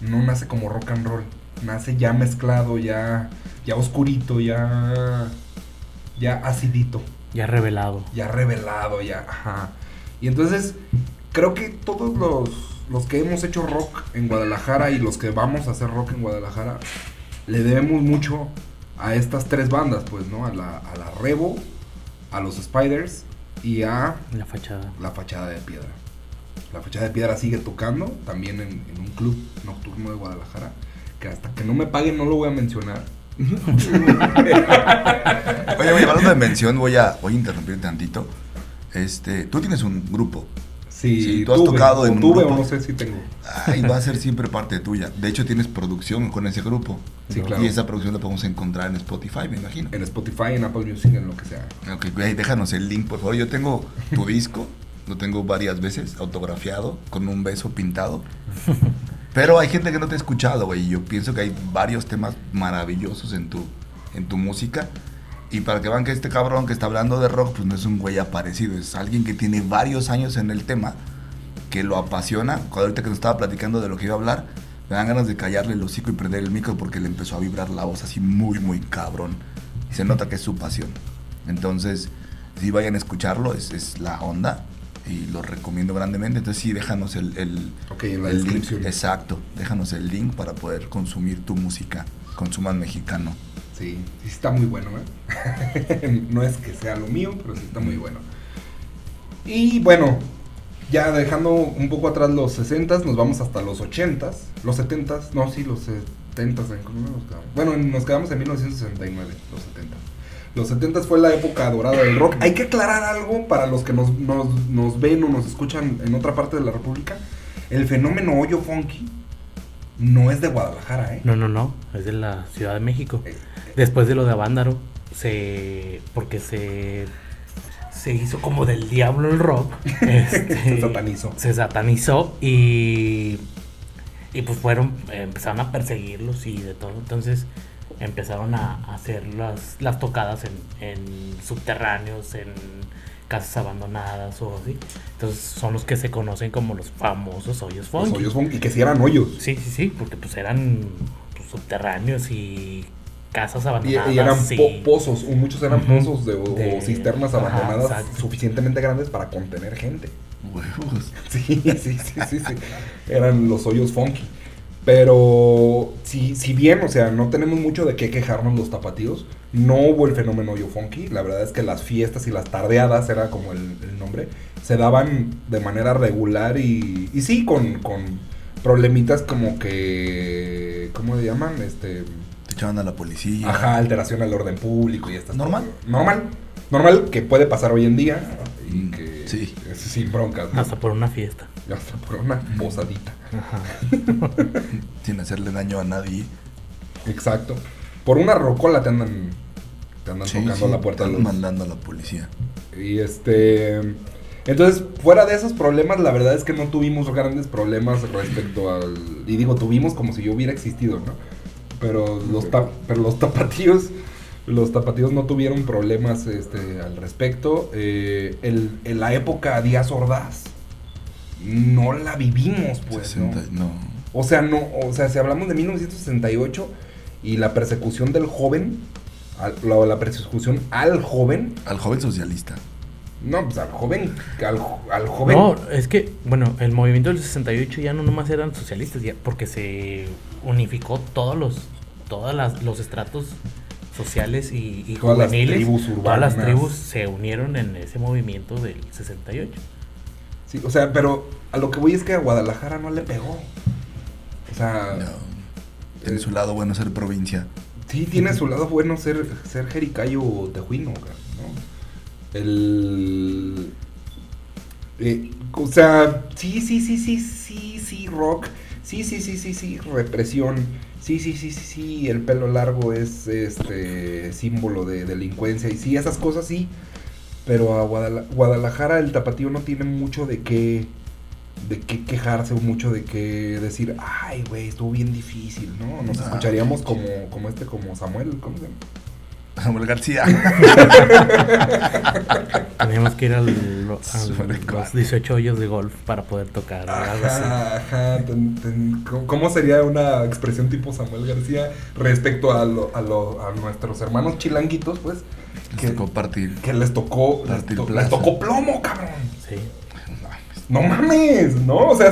no nace como rock and roll. Nace ya mezclado, ya oscurito, ya acidito, Ya revelado. ya revelado, ya, ajá. Y entonces, creo que todos los que hemos hecho rock en Guadalajara y los que vamos a hacer rock en Guadalajara, le debemos mucho a estas tres bandas, pues, ¿no? A la Rebo, a los Spiders y a La fachada. La Fachada de Piedra. La Fachada de Piedra sigue tocando también en un club nocturno de Guadalajara, que hasta que no me paguen no lo voy a mencionar. Oye, hablando de mención, voy a interrumpir tantito. Tú tienes un grupo. Sí, tú has tocado en un tuve grupo. o no sé si tengo. Y va a ser siempre parte tuya. De hecho, tienes producción con ese grupo. Sí, claro. Y esa producción la podemos encontrar en Spotify, me imagino. En Spotify, en Apple Music, en lo que sea. Ok, güey, déjanos el link, por favor. Yo tengo tu disco, lo tengo varias veces autografiado, con un beso pintado. Pero hay gente que no te ha escuchado, güey. Y yo pienso que hay varios temas maravillosos en tu música. Y para que vean que este cabrón que está hablando de rock, pues no es un güey aparecido. Es alguien que tiene varios años en el tema, que lo apasiona. Cuando ahorita que nos estaba platicando de lo que iba a hablar, me dan ganas de callarle el hocico y prender el micro, porque le empezó a vibrar la voz así muy, muy cabrón. Y se nota que es su pasión. Entonces, si vayan a escucharlo, es la onda. Y lo recomiendo grandemente. Entonces sí, déjanos Ok, en la el descripción. link. Exacto, déjanos el link para poder consumir tu música. Consuman mexicano. Sí, sí está muy bueno, ¿eh? No es que sea lo mío, pero sí está muy bueno. Y bueno, ya dejando un poco atrás los 60s, nos vamos hasta los 80s, los 70s, no, sí, los 70s. Bueno, nos quedamos en 1969, los 70s. Los 70s fue la época dorada del rock. Hay que aclarar algo para los que nos ven o nos escuchan en otra parte de la República. El fenómeno hoyo funky no es de Guadalajara, ¿eh? No, es de la Ciudad de México. Después de lo de Avándaro, porque se hizo como del diablo el rock. Se satanizó y pues empezaron a perseguirlos y de todo. Entonces empezaron a hacer las tocadas en subterráneos, en casas abandonadas o así. Entonces son los que se conocen como los famosos hoyos funky. Los hoyos funky, que sí eran hoyos. Sí, porque pues eran subterráneos y casas abandonadas. Y eran pozos, muchos eran pozos o cisternas abandonadas suficientemente grandes para contener gente. Huevos. Sí. Eran los hoyos funky. Pero si bien, o sea, no tenemos mucho de qué quejarnos los tapatíos, no hubo el fenómeno hoyo funky. La verdad es que las fiestas y las tardeadas, era como el nombre, se daban de manera regular y sí, con problemitas como que, ¿cómo le llaman? Te echaban a la policía. Ajá, alteración al orden público y estas ¿Normal? Cosas. Normal, que puede pasar hoy en día y que sí. Es sin broncas, ¿no? Hasta por una fiesta. Hasta por una posadita. Ajá. Sin hacerle daño a nadie. Exacto. Por una rocola te andan tocando la puerta. Mandando a la policía. Y entonces, fuera de esos problemas, la verdad es que no tuvimos grandes problemas respecto al... Y digo, tuvimos como si yo hubiera existido, ¿no? Pero los tapatíos no tuvieron problemas al respecto. En la época Díaz Ordaz no la vivimos, pues, 60, no. O sea, si hablamos de 1968 y la persecución del joven, la persecución al joven. Al joven socialista. No, pues al joven. No, es que, bueno, el movimiento del 68 ya no nomás eran socialistas, ya, porque se unificó todos los estratos sociales y todas juveniles. Las tribus urbanas. Todas las tribus se unieron en ese movimiento del 68. Sí, o sea, pero a lo que voy es que a Guadalajara no le pegó. O sea... No. Tiene su lado bueno ser provincia. Sí, tiene su lado bueno ser jericayo o tejuino, ¿no? O sea, sí, rock. Sí, represión. Sí, el pelo largo es símbolo de delincuencia. Y sí, esas cosas sí. Pero a Guadalajara el tapatío no tiene mucho de qué quejarse o mucho de qué decir, ay, güey, estuvo bien difícil, ¿no? Nos escucharíamos como Samuel, ¿cómo se llama? Samuel García. Teníamos que ir a los 18 hoyos de golf para poder tocar. Ajá. ¿Cómo sería una expresión tipo Samuel García respecto a nuestros hermanos chilanguitos, pues? Que les tocó plomo, cabrón. Sí. No mames, ¿no? O sea,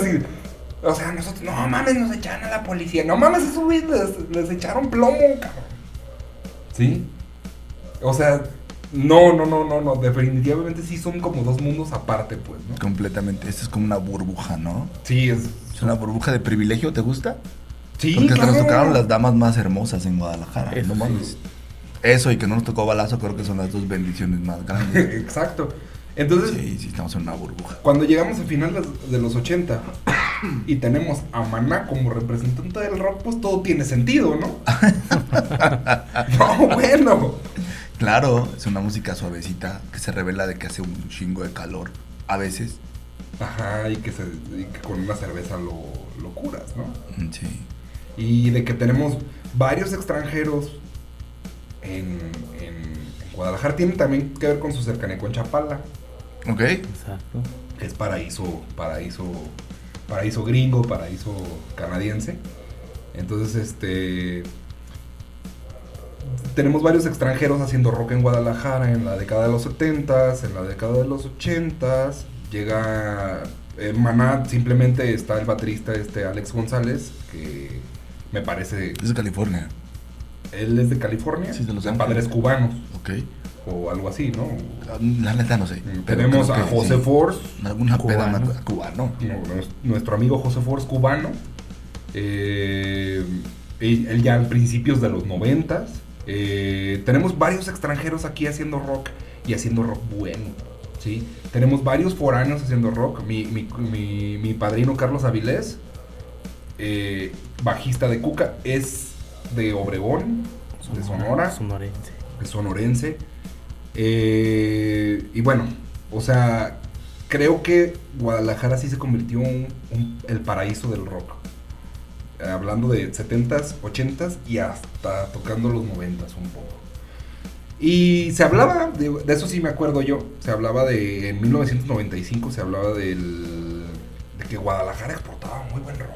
nosotros, no mames, nos echaron a la policía. No mames, esos güeyes les echaron plomo, cabrón. ¿Sí? O sea, no, definitivamente sí son como dos mundos aparte, pues, ¿no? Completamente, esto es como una burbuja, ¿no? Sí, es una burbuja de privilegio, ¿te gusta? Sí, porque hasta claro. nos tocaron las damas más hermosas en Guadalajara, Eso, no mames. Sí. Eso y que no nos tocó balazo, creo que son las dos bendiciones más grandes. Exacto. Entonces, sí, estamos en una burbuja. Cuando llegamos al final de los 80 y tenemos a Maná como representante del rock, pues todo tiene sentido, ¿no? No, bueno. Claro, es una música suavecita que se revela de que hace un chingo de calor a veces. Ajá, y que con una cerveza lo curas, ¿no? Sí. Y de que tenemos varios extranjeros en Guadalajara. Tiene también que ver con su cercanía con Chapala. Ok. Exacto. Que es paraíso gringo, paraíso canadiense. Entonces, tenemos varios extranjeros haciendo rock en Guadalajara en la década de los 70s, en la década de los 80s. Llega Maná, simplemente está el baterista Alex González, que me parece... Es de California. Él es de California, Sí, de Los de Ángeles. padres cubanos, Ok. o algo así, ¿no? La neta no sé. pero Tenemos creo a que José sí. Force, Alguna peda Cubano. cubano. nuestro amigo José Force cubano. Él ya en principios de los 90s. Tenemos varios extranjeros aquí haciendo rock y haciendo rock bueno, ¿sí? Tenemos varios foráneos haciendo rock. Mi padrino Carlos Avilés, bajista de Cuca, es de Obregón, de Sonora, Sonorense. es sonorense. Y bueno, o sea, creo que Guadalajara sí se convirtió en el paraíso del rock. Hablando de 70s, 80s y hasta tocando los 90s un poco. Y se hablaba, de eso sí me acuerdo yo, se hablaba en 1995 se hablaba de que Guadalajara exportaba muy buen rock.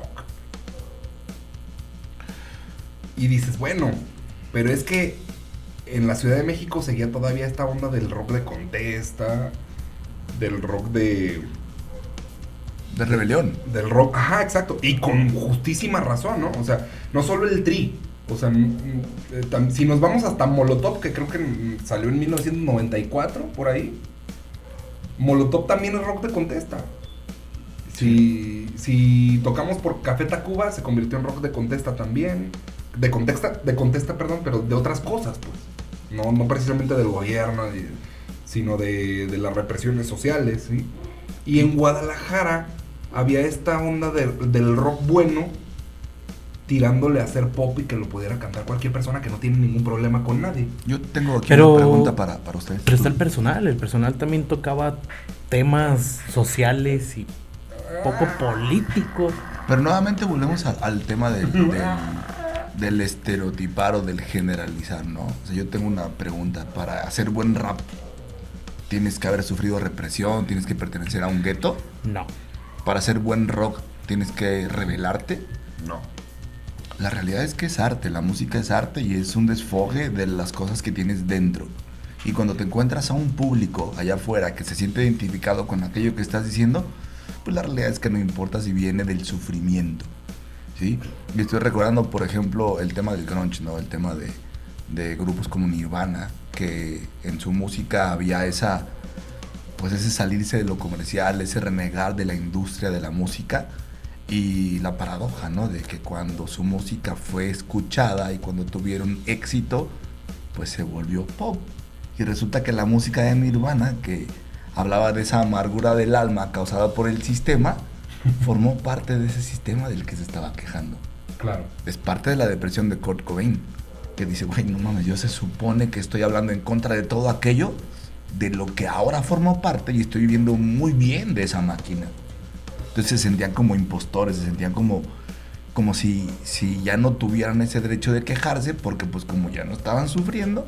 Y dices, bueno, pero es que en la Ciudad de México seguía todavía esta onda del rock de contesta, del rock De rebelión. del rock, ajá, exacto, y con justísima razón, ¿no? O sea, no solo el Tri, o sea, si nos vamos hasta Molotov, que creo que salió en 1994, por ahí, Molotov también es rock de contesta. Si tocamos por Café Tacuba, se convirtió en rock de contesta también, de contesta, perdón, pero de otras cosas, pues, no precisamente del gobierno, sino de las represiones sociales, ¿sí? Y en Guadalajara había esta onda del rock bueno, tirándole a hacer pop y que lo pudiera cantar cualquier persona que no tiene ningún problema con nadie. Yo tengo aquí Pero- una pregunta para ustedes. Pero está el personal también tocaba temas sociales y poco políticos. Pero nuevamente volvemos al tema del estereotipar o del generalizar, ¿no? O sea, yo tengo una pregunta. Para hacer buen rap, ¿tienes que haber sufrido represión? ¿Tienes que pertenecer a un gueto? No. Para hacer buen rock, ¿tienes que rebelarte? No. La realidad es que es arte, la música es arte y es un desfogue de las cosas que tienes dentro. Y cuando te encuentras a un público allá afuera que se siente identificado con aquello que estás diciendo, pues la realidad es que no importa si viene del sufrimiento, ¿sí? Y estoy recordando, por ejemplo, el tema del grunge, ¿no? El tema de grupos como Nirvana, que en su música había pues ese salirse de lo comercial, ese renegar de la industria de la música. Y la paradoja, ¿no? De que cuando su música fue escuchada y cuando tuvieron éxito, pues se volvió pop. Y resulta que la música de Nirvana, que hablaba de esa amargura del alma causada por el sistema, formó parte de ese sistema del que se estaba quejando. Claro. Es parte de la depresión de Kurt Cobain, que dice, güey, no mames, yo se supone que estoy hablando en contra de todo aquello de lo que ahora formo parte y estoy viviendo muy bien de esa máquina. Entonces se sentían como impostores, se sentían como si ya no tuvieran ese derecho de quejarse, porque pues como ya no estaban sufriendo.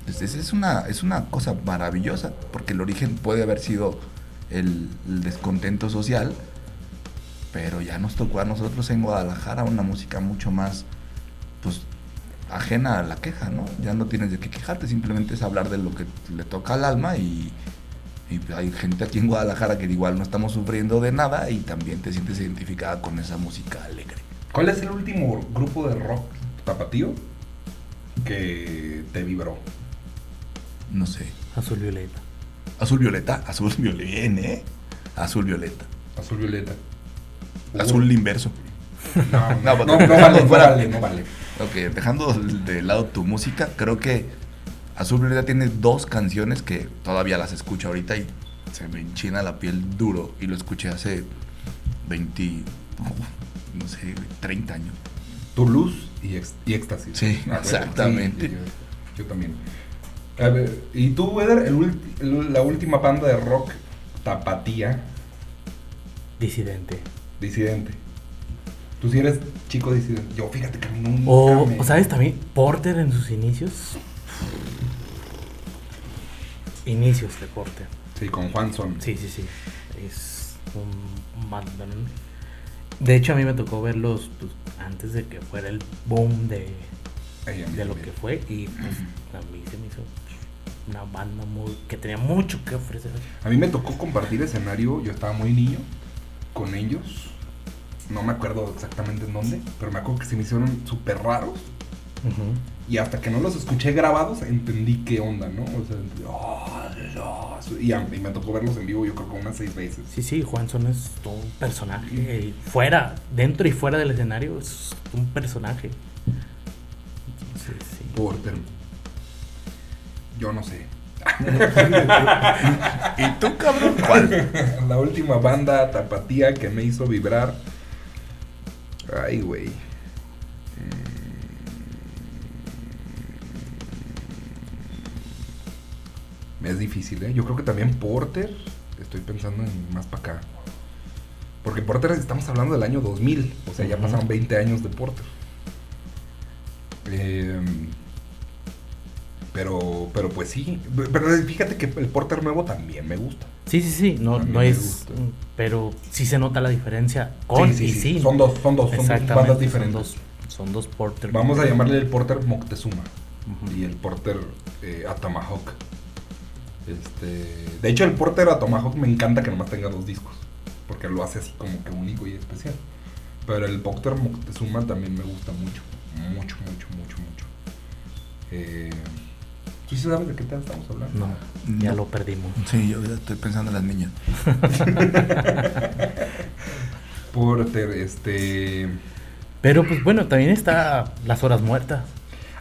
Entonces es una cosa maravillosa, porque el origen puede haber sido el descontento social, pero ya nos tocó a nosotros en Guadalajara una música mucho más, pues, ajena a la queja, ¿no? Ya no tienes de qué quejarte, simplemente es hablar de lo que le toca al alma y hay gente aquí en Guadalajara que igual no estamos sufriendo de nada y también te sientes identificada con esa música alegre. ¿Cuál es el último grupo de rock tapatío que te vibró? No sé. Azul Violeta. Azul Violeta, Azul Violeta, ¿eh? Azul Violeta. Azul Violeta. Azul inverso. No, No, no vale, no vale, no vale. Ok, dejando de lado tu música, creo que Azul Violeta tiene 2 canciones que todavía las escucho ahorita y se me enchina la piel duro. Y lo escuché hace 30 años. Toulouse y Éxtasis. Sí, Bueno, exactamente. sí, yo también. A ver, ¿y tú, Eder, la última banda de rock tapatía, Disidente. disidente? Tú sí eres chico disidente. Yo, fíjate que nunca O sabes también, Porter en sus inicios. Inicios de Porter. Sí, con Juanson. Sí. Es un bandón. De hecho, a mí me tocó verlos pues, antes de que fuera el boom de lo que fue. Y pues a mí se me hizo una banda que tenía mucho que ofrecer. A mí me tocó compartir escenario, yo estaba muy niño, con ellos. No me acuerdo exactamente en dónde, pero me acuerdo que se me hicieron súper raros Y hasta que no los escuché grabados, entendí qué onda, ¿no? O sea, y me tocó verlos en vivo, yo creo que unas 6 veces. Sí, Juanson es todo un personaje. Fuera, dentro y fuera del escenario, es un personaje. Sí. Porter. Yo no sé. ¿Y tú, cabrón? ¿Cuál? La última banda tapatía que me hizo vibrar. Ay, güey. Es difícil, ¿eh? Yo creo que también Porter. Estoy pensando en más para acá. Porque Porter estamos hablando del año 2000. O sea, ya pasaron 20 años de Porter. Pero pues sí. Pero fíjate que el Porter nuevo también me gusta. Sí. No es. gusta. Pero sí se nota la diferencia con Sí. Son dos bandas diferentes. Son dos Porter. Vamos a llamarle el Porter Moctezuma. Y el Porter Atomahawk. De hecho, el Porter Atomahawk me encanta que nomás tenga 2 discos. Porque lo hace así como que único y especial. Pero el Porter Moctezuma también me gusta mucho. Mucho. ¿Tú sí sabes de qué te estamos hablando? No, ya lo perdimos. Sí, yo ya estoy pensando en las niñas. Porter, Pero pues bueno, también está Las Horas Muertas.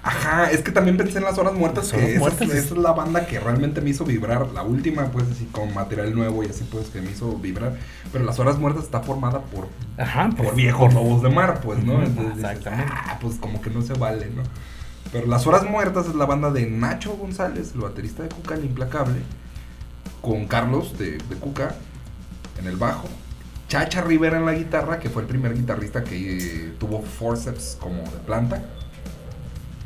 Ajá, es que también pensé en Las Horas Muertas, Las Horas que Muertas esa es la banda que realmente me hizo vibrar. La última, pues, así con material nuevo y así, pues, que me hizo vibrar. Pero Las Horas Muertas está formada por viejos lobos de mar, pues, ¿no? Entonces, exactamente. pues como que no se vale, ¿no? Pero Las Horas Muertas es la banda de Nacho González, el baterista de Cuca el Implacable, con Carlos de Cuca en el bajo, Chacha Rivera en la guitarra, que fue el primer guitarrista que tuvo forceps como de planta,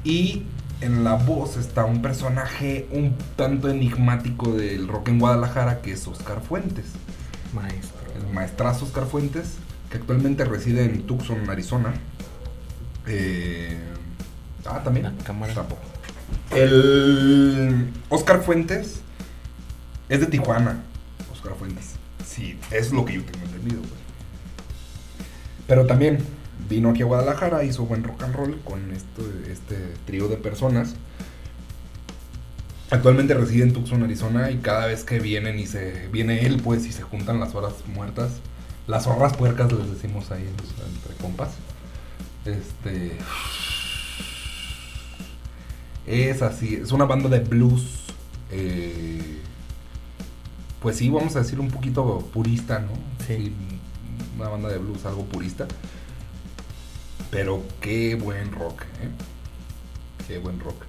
y en la voz está un personaje un tanto enigmático del rock en Guadalajara, que es Oscar Fuentes. Maestro. El maestrazo Oscar Fuentes, que actualmente reside en Tucson, Arizona. También. La cámara. Tampoco. El Oscar Fuentes es de Tijuana. Oscar Fuentes. Sí, es lo que yo tengo entendido, güey. Pero también vino aquí a Guadalajara, hizo buen rock and roll con este trío de personas. Actualmente reside en Tucson, Arizona, y cada vez que viene él, pues, y se juntan Las Horas Muertas, las zorras puercas les decimos ahí entre compas. Es así, es una banda de blues, pues sí, vamos a decir un poquito purista, ¿no? Sí. Una banda de blues algo purista. Pero qué buen rock, ¿eh? Qué buen rock.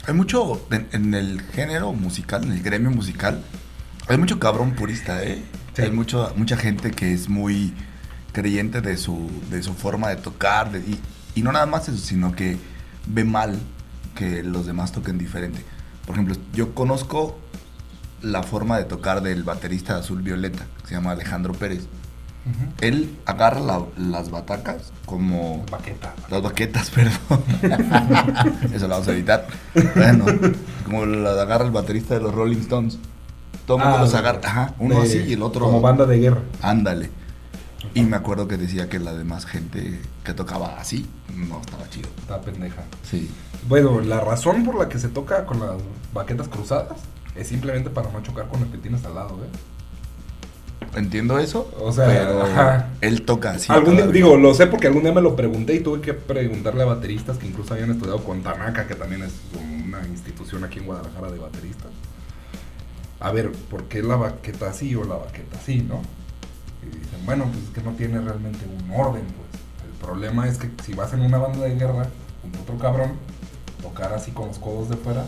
Hay mucho en el género musical, en el gremio musical, hay mucho cabrón purista, ¿eh? Sí. Hay mucha gente que es muy creyente de su forma de tocar, y no nada más eso, sino que ve mal que los demás toquen diferente. Por ejemplo, yo conozco la forma de tocar del baterista de Azul Violeta, que se llama Alejandro Pérez. Uh-huh. Él agarra las batacas como... Baqueta. Las baquetas, perdón. Eso lo vamos a editar. Bueno, como las agarra el baterista de los Rolling Stones. Todo el mundo los agarra. Ajá, uno así y el otro... Como banda de guerra. Ándale. Y me acuerdo que decía que la demás gente que tocaba así no estaba chido. Está pendeja. Sí. Bueno, la razón por la que se toca con las baquetas cruzadas es simplemente para no chocar con el que tienes al lado, Entiendo eso, O sea, pero ajá. él toca así. Algún día, todavía. digo, lo sé porque algún día me lo pregunté y tuve que preguntarle a bateristas que incluso habían estudiado con Tanaka, que también es una institución aquí en Guadalajara de bateristas. A ver, ¿por qué la baqueta así o la baqueta así, no? Y dicen, bueno, pues es que no tiene realmente un orden, pues. El problema es que si vas en una banda de guerra con otro cabrón, tocar así con los codos de fuera,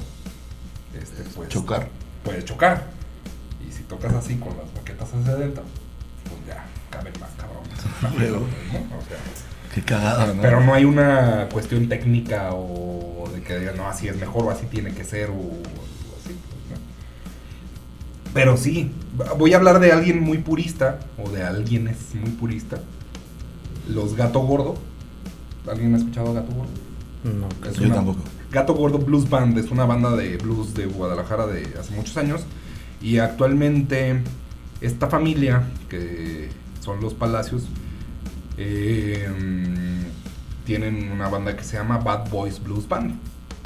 pues... Chocar. Puede chocar. Y si tocas así con las baquetas hacia adentro, pues ya caben más cabrones. Luego. ¿No? O sea, Qué cagada, ¿no? pero no hay una cuestión técnica o de que digan, no, así es mejor o así tiene que ser o algo así. Pues, ¿no? Pero sí, voy a hablar de alguien muy purista, o de alguien es muy purista. Los Gato Gordo. ¿Alguien ha escuchado a Gato Gordo? No, Es Yo una- tampoco. Gato Gordo Blues Band es una banda de blues de Guadalajara de hace muchos años. Y actualmente esta familia, que son los Palacios, tienen una banda que se llama Bad Boys Blues Band.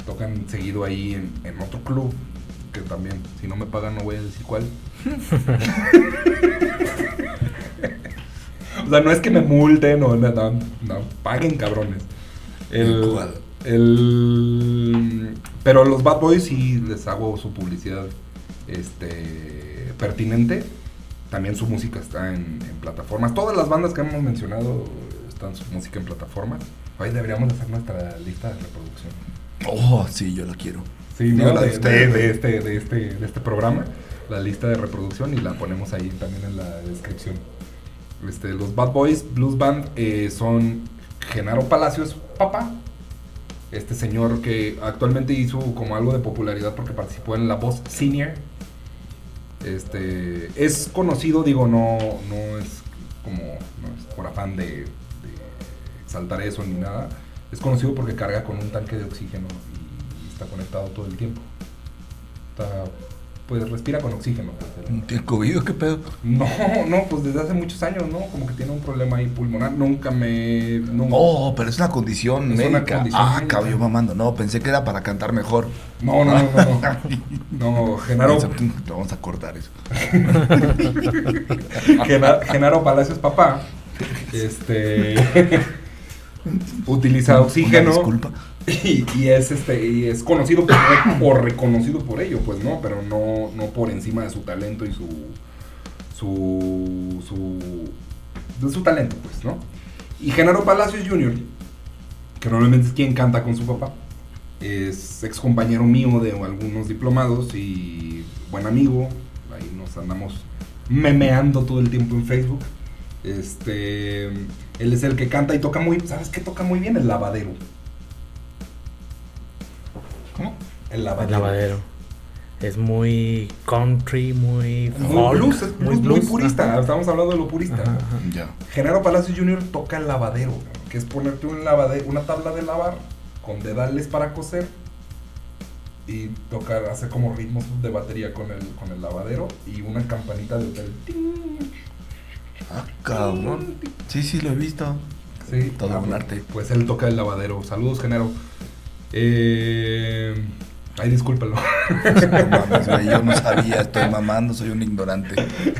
Tocan seguido ahí en otro club, que también, si no me pagan no voy a decir cuál. O sea, no es que me multen o no, paguen, cabrones. Pero los Bad Boys sí les hago su publicidad pertinente. También su música está en plataformas. Todas las bandas que hemos mencionado están su música en plataformas. Hoy deberíamos hacer nuestra lista de reproducción. Oh, sí, yo la quiero. Sí, Digo, ¿no? la de este programa, la lista de reproducción, y la ponemos ahí también en la descripción. Los Bad Boys Blues Band son Genaro Palacios, papá. Este señor que actualmente hizo como algo de popularidad porque participó en La Voz Senior. Es conocido, digo, no es por afán de exaltar eso ni nada. Es conocido porque carga con un tanque de oxígeno y está conectado todo el tiempo. Pues respira con oxígeno. ¿Tienes COVID o qué pedo? No, pues desde hace muchos años, ¿no? Como que tiene un problema ahí pulmonar. Oh, pero es una condición Es una médica. condición médica. Cabrón, yo mamando. No, pensé que era para cantar mejor. No. No, Genaro. Vamos a cortar eso. Genaro Palacios, papá. Utiliza oxígeno. Una disculpa. Y es conocido o reconocido por ello, pues no, pero no por encima de su talento y su talento, pues, ¿no? Y Genaro Palacios Jr., que normalmente es quien canta con su papá, es ex compañero mío de algunos diplomados y buen amigo. Ahí nos andamos memeando todo el tiempo en Facebook. Él es el que canta y toca ¿sabes qué toca muy bien? El lavadero. ¿Cómo? El lavadero. El lavadero. Es muy country, muy Muy blues, es muy muy purista. Ajá. Estamos hablando de lo purista. Ajá. Ya. Genaro Palacios Jr. toca el lavadero, que es ponerte una tabla de lavar con dedales para coser y hacer como ritmos de batería con el lavadero y una campanita de hotel. Cabrón. Sí, lo he visto. Sí, Todo un arte. Pues él toca el lavadero. Saludos, Genaro. Ay, discúlpalo. No mames, güey, yo no sabía, estoy mamando, soy un ignorante.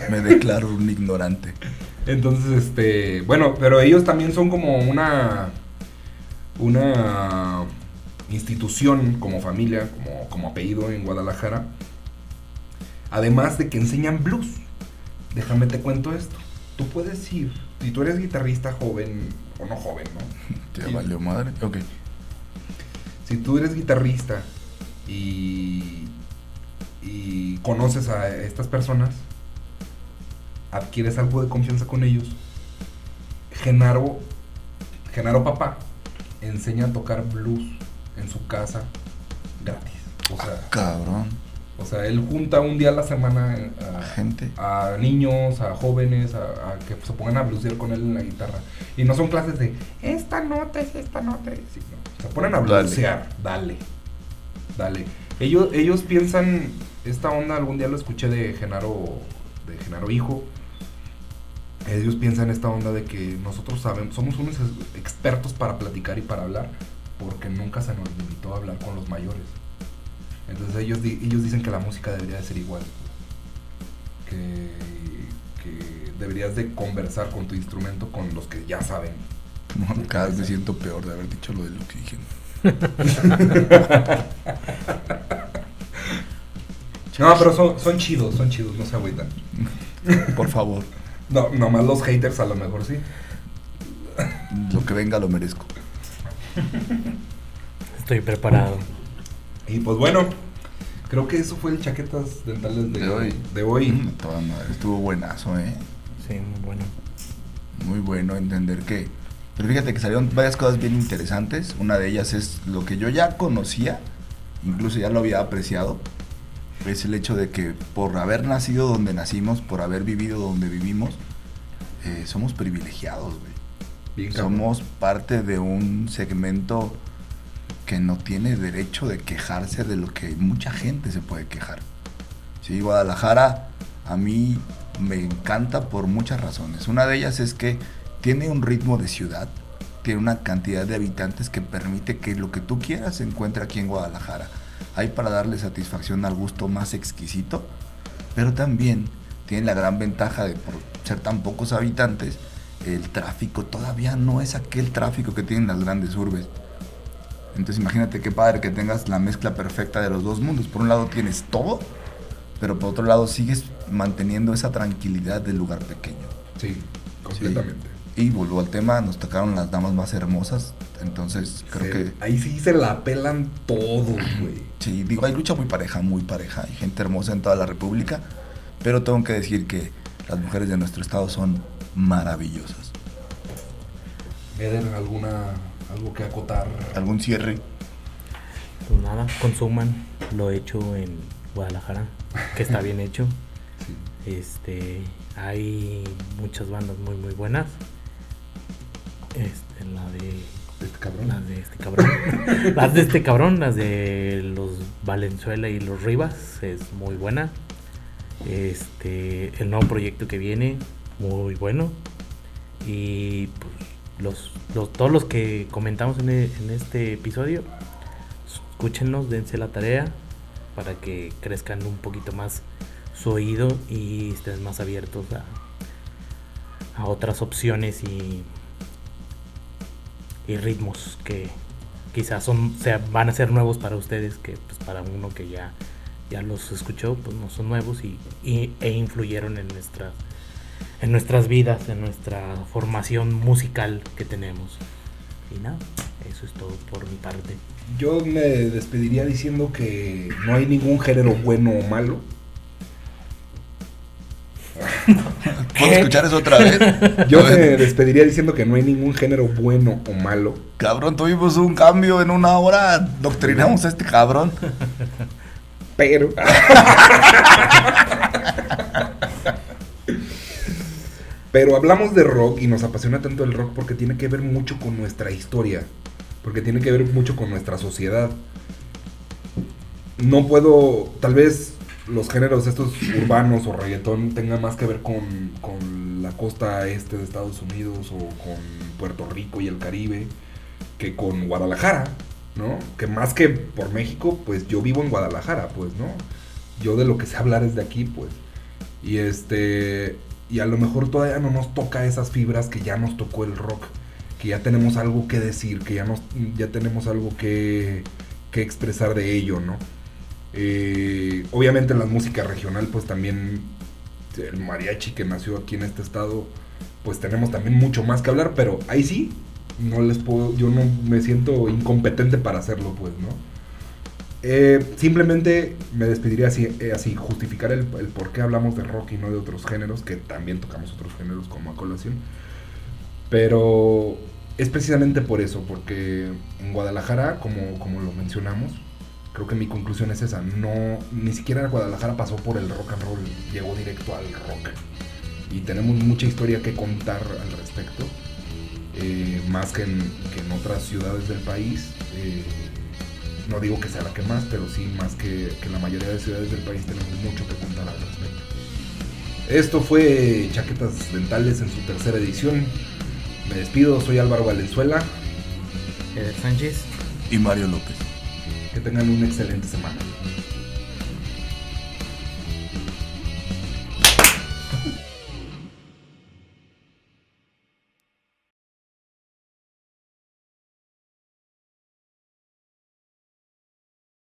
Me declaro un ignorante. Entonces, bueno, pero ellos también son como una institución, como familia, como apellido en Guadalajara. Además de que enseñan blues. Déjame te cuento esto. Tú puedes ir, si tú eres guitarrista joven, o no joven, ¿no? ¿Te valió madre? Ok. Si tú eres guitarrista y conoces a estas personas, adquieres algo de confianza con ellos, Genaro papá enseña a tocar blues en su casa gratis. Cabrón. O sea, él junta un día a la semana Gente. a niños, a jóvenes, a que se pongan a blusear con él en la guitarra. Y no son clases de esta nota es esta nota. Sí, no. Se ponen a blusear. Dale. Ellos piensan esta onda, algún día lo escuché de Genaro hijo. Ellos piensan esta onda de que nosotros somos unos expertos para platicar y para hablar, porque nunca se nos limitó a hablar con los mayores. Entonces ellos dicen que la música debería de ser igual, que deberías de conversar con tu instrumento con los que ya saben. Cada vez me siento peor de haber dicho lo del oxígeno. No, pero son chidos, no se agüitan. Por favor. No, nomás los haters a lo mejor sí. Lo que venga lo merezco. Estoy preparado. Y pues bueno, creo que eso fue el Chaquetas Dentales de hoy. Toda madre, estuvo buenazo, Sí, muy bueno. Muy bueno entender que... Pero fíjate que salieron varias cosas bien interesantes. Una de ellas es lo que yo ya conocía, incluso ya lo había apreciado. Es el hecho de que por haber nacido donde nacimos, por haber vivido donde vivimos, somos privilegiados, güey. Somos parte de un segmento que no tiene derecho de quejarse de lo que mucha gente se puede quejar. Sí, Guadalajara a mí me encanta por muchas razones. Una de ellas es que tiene un ritmo de ciudad tiene una cantidad de habitantes que permite que lo que tú quieras se encuentre aquí en Guadalajara. Hay para darle satisfacción al gusto más exquisito, pero también tiene la gran ventaja de, por ser tan pocos habitantes, el tráfico todavía no es aquel tráfico que tienen las grandes urbes. Entonces imagínate qué padre que tengas la mezcla perfecta de los dos mundos. Por un lado tienes todo, pero por otro lado sigues manteniendo esa tranquilidad del lugar pequeño. Sí, completamente. Sí. Y vuelvo al tema, nos tocaron las damas más hermosas, entonces creo que... Ahí sí se la pelan todos, güey. Sí, digo, hay lucha muy pareja, hay gente hermosa en toda la república, pero tengo que decir que las mujeres de nuestro estado son maravillosas. Eder, algo que acotar? ¿Algún cierre? Pues nada, consuman lo hecho en Guadalajara, que está bien hecho. Sí. Hay muchas bandas muy muy buenas. Las de este cabrón, las de los Valenzuela y los Rivas es muy buena. El nuevo proyecto que viene, muy bueno. Y pues todos los que comentamos en este episodio, escúchenlos, dense la tarea para que crezcan un poquito más su oído y estén más abiertos a otras opciones y ritmos que quizás van a ser nuevos para ustedes, que pues para uno que ya los escuchó, pues no son nuevos e influyeron en nuestras vidas, en nuestra formación musical que tenemos. Y nada, eso es todo por mi parte. Yo me despediría diciendo que no hay ningún género bueno o malo. ¿Puedo escuchar eso otra vez? Yo me despediría diciendo que no hay ningún género bueno o malo. Cabrón, tuvimos un cambio en una hora. Doctrinamos a este cabrón. Pero hablamos de rock y nos apasiona tanto el rock porque tiene que ver mucho con nuestra historia, porque tiene que ver mucho con nuestra sociedad. No puedo, tal vez los géneros estos urbanos o reggaetón tengan más que ver con la costa este de Estados Unidos o con Puerto Rico y el Caribe que con Guadalajara, ¿no? Que más que por México, pues yo vivo en Guadalajara, pues, ¿no? Yo de lo que sé hablar es de aquí, pues. Y a lo mejor todavía no nos toca esas fibras que ya nos tocó el rock, que ya tenemos algo que decir, que ya tenemos algo que expresar de ello, ¿no? Obviamente en la música regional, pues también el mariachi que nació aquí en este estado, pues tenemos también mucho más que hablar, pero ahí sí, yo no me siento incompetente para hacerlo, pues, ¿no? Simplemente me despediría así justificar el por qué hablamos de rock y no de otros géneros, que también tocamos otros géneros como a colación, pero es precisamente por eso, porque en Guadalajara, como lo mencionamos, creo que mi conclusión es esa, ni siquiera Guadalajara pasó por el rock and roll, llegó directo al rock, y tenemos mucha historia que contar al respecto, más que en otras ciudades del país. No digo que sea la que más, pero sí más que la mayoría de ciudades del país tenemos mucho que contar al respecto. Esto fue Chaquetas Dentales en su tercera edición. Me despido, soy Álvaro Valenzuela. Eder Sánchez y Mario López. Que tengan una excelente semana.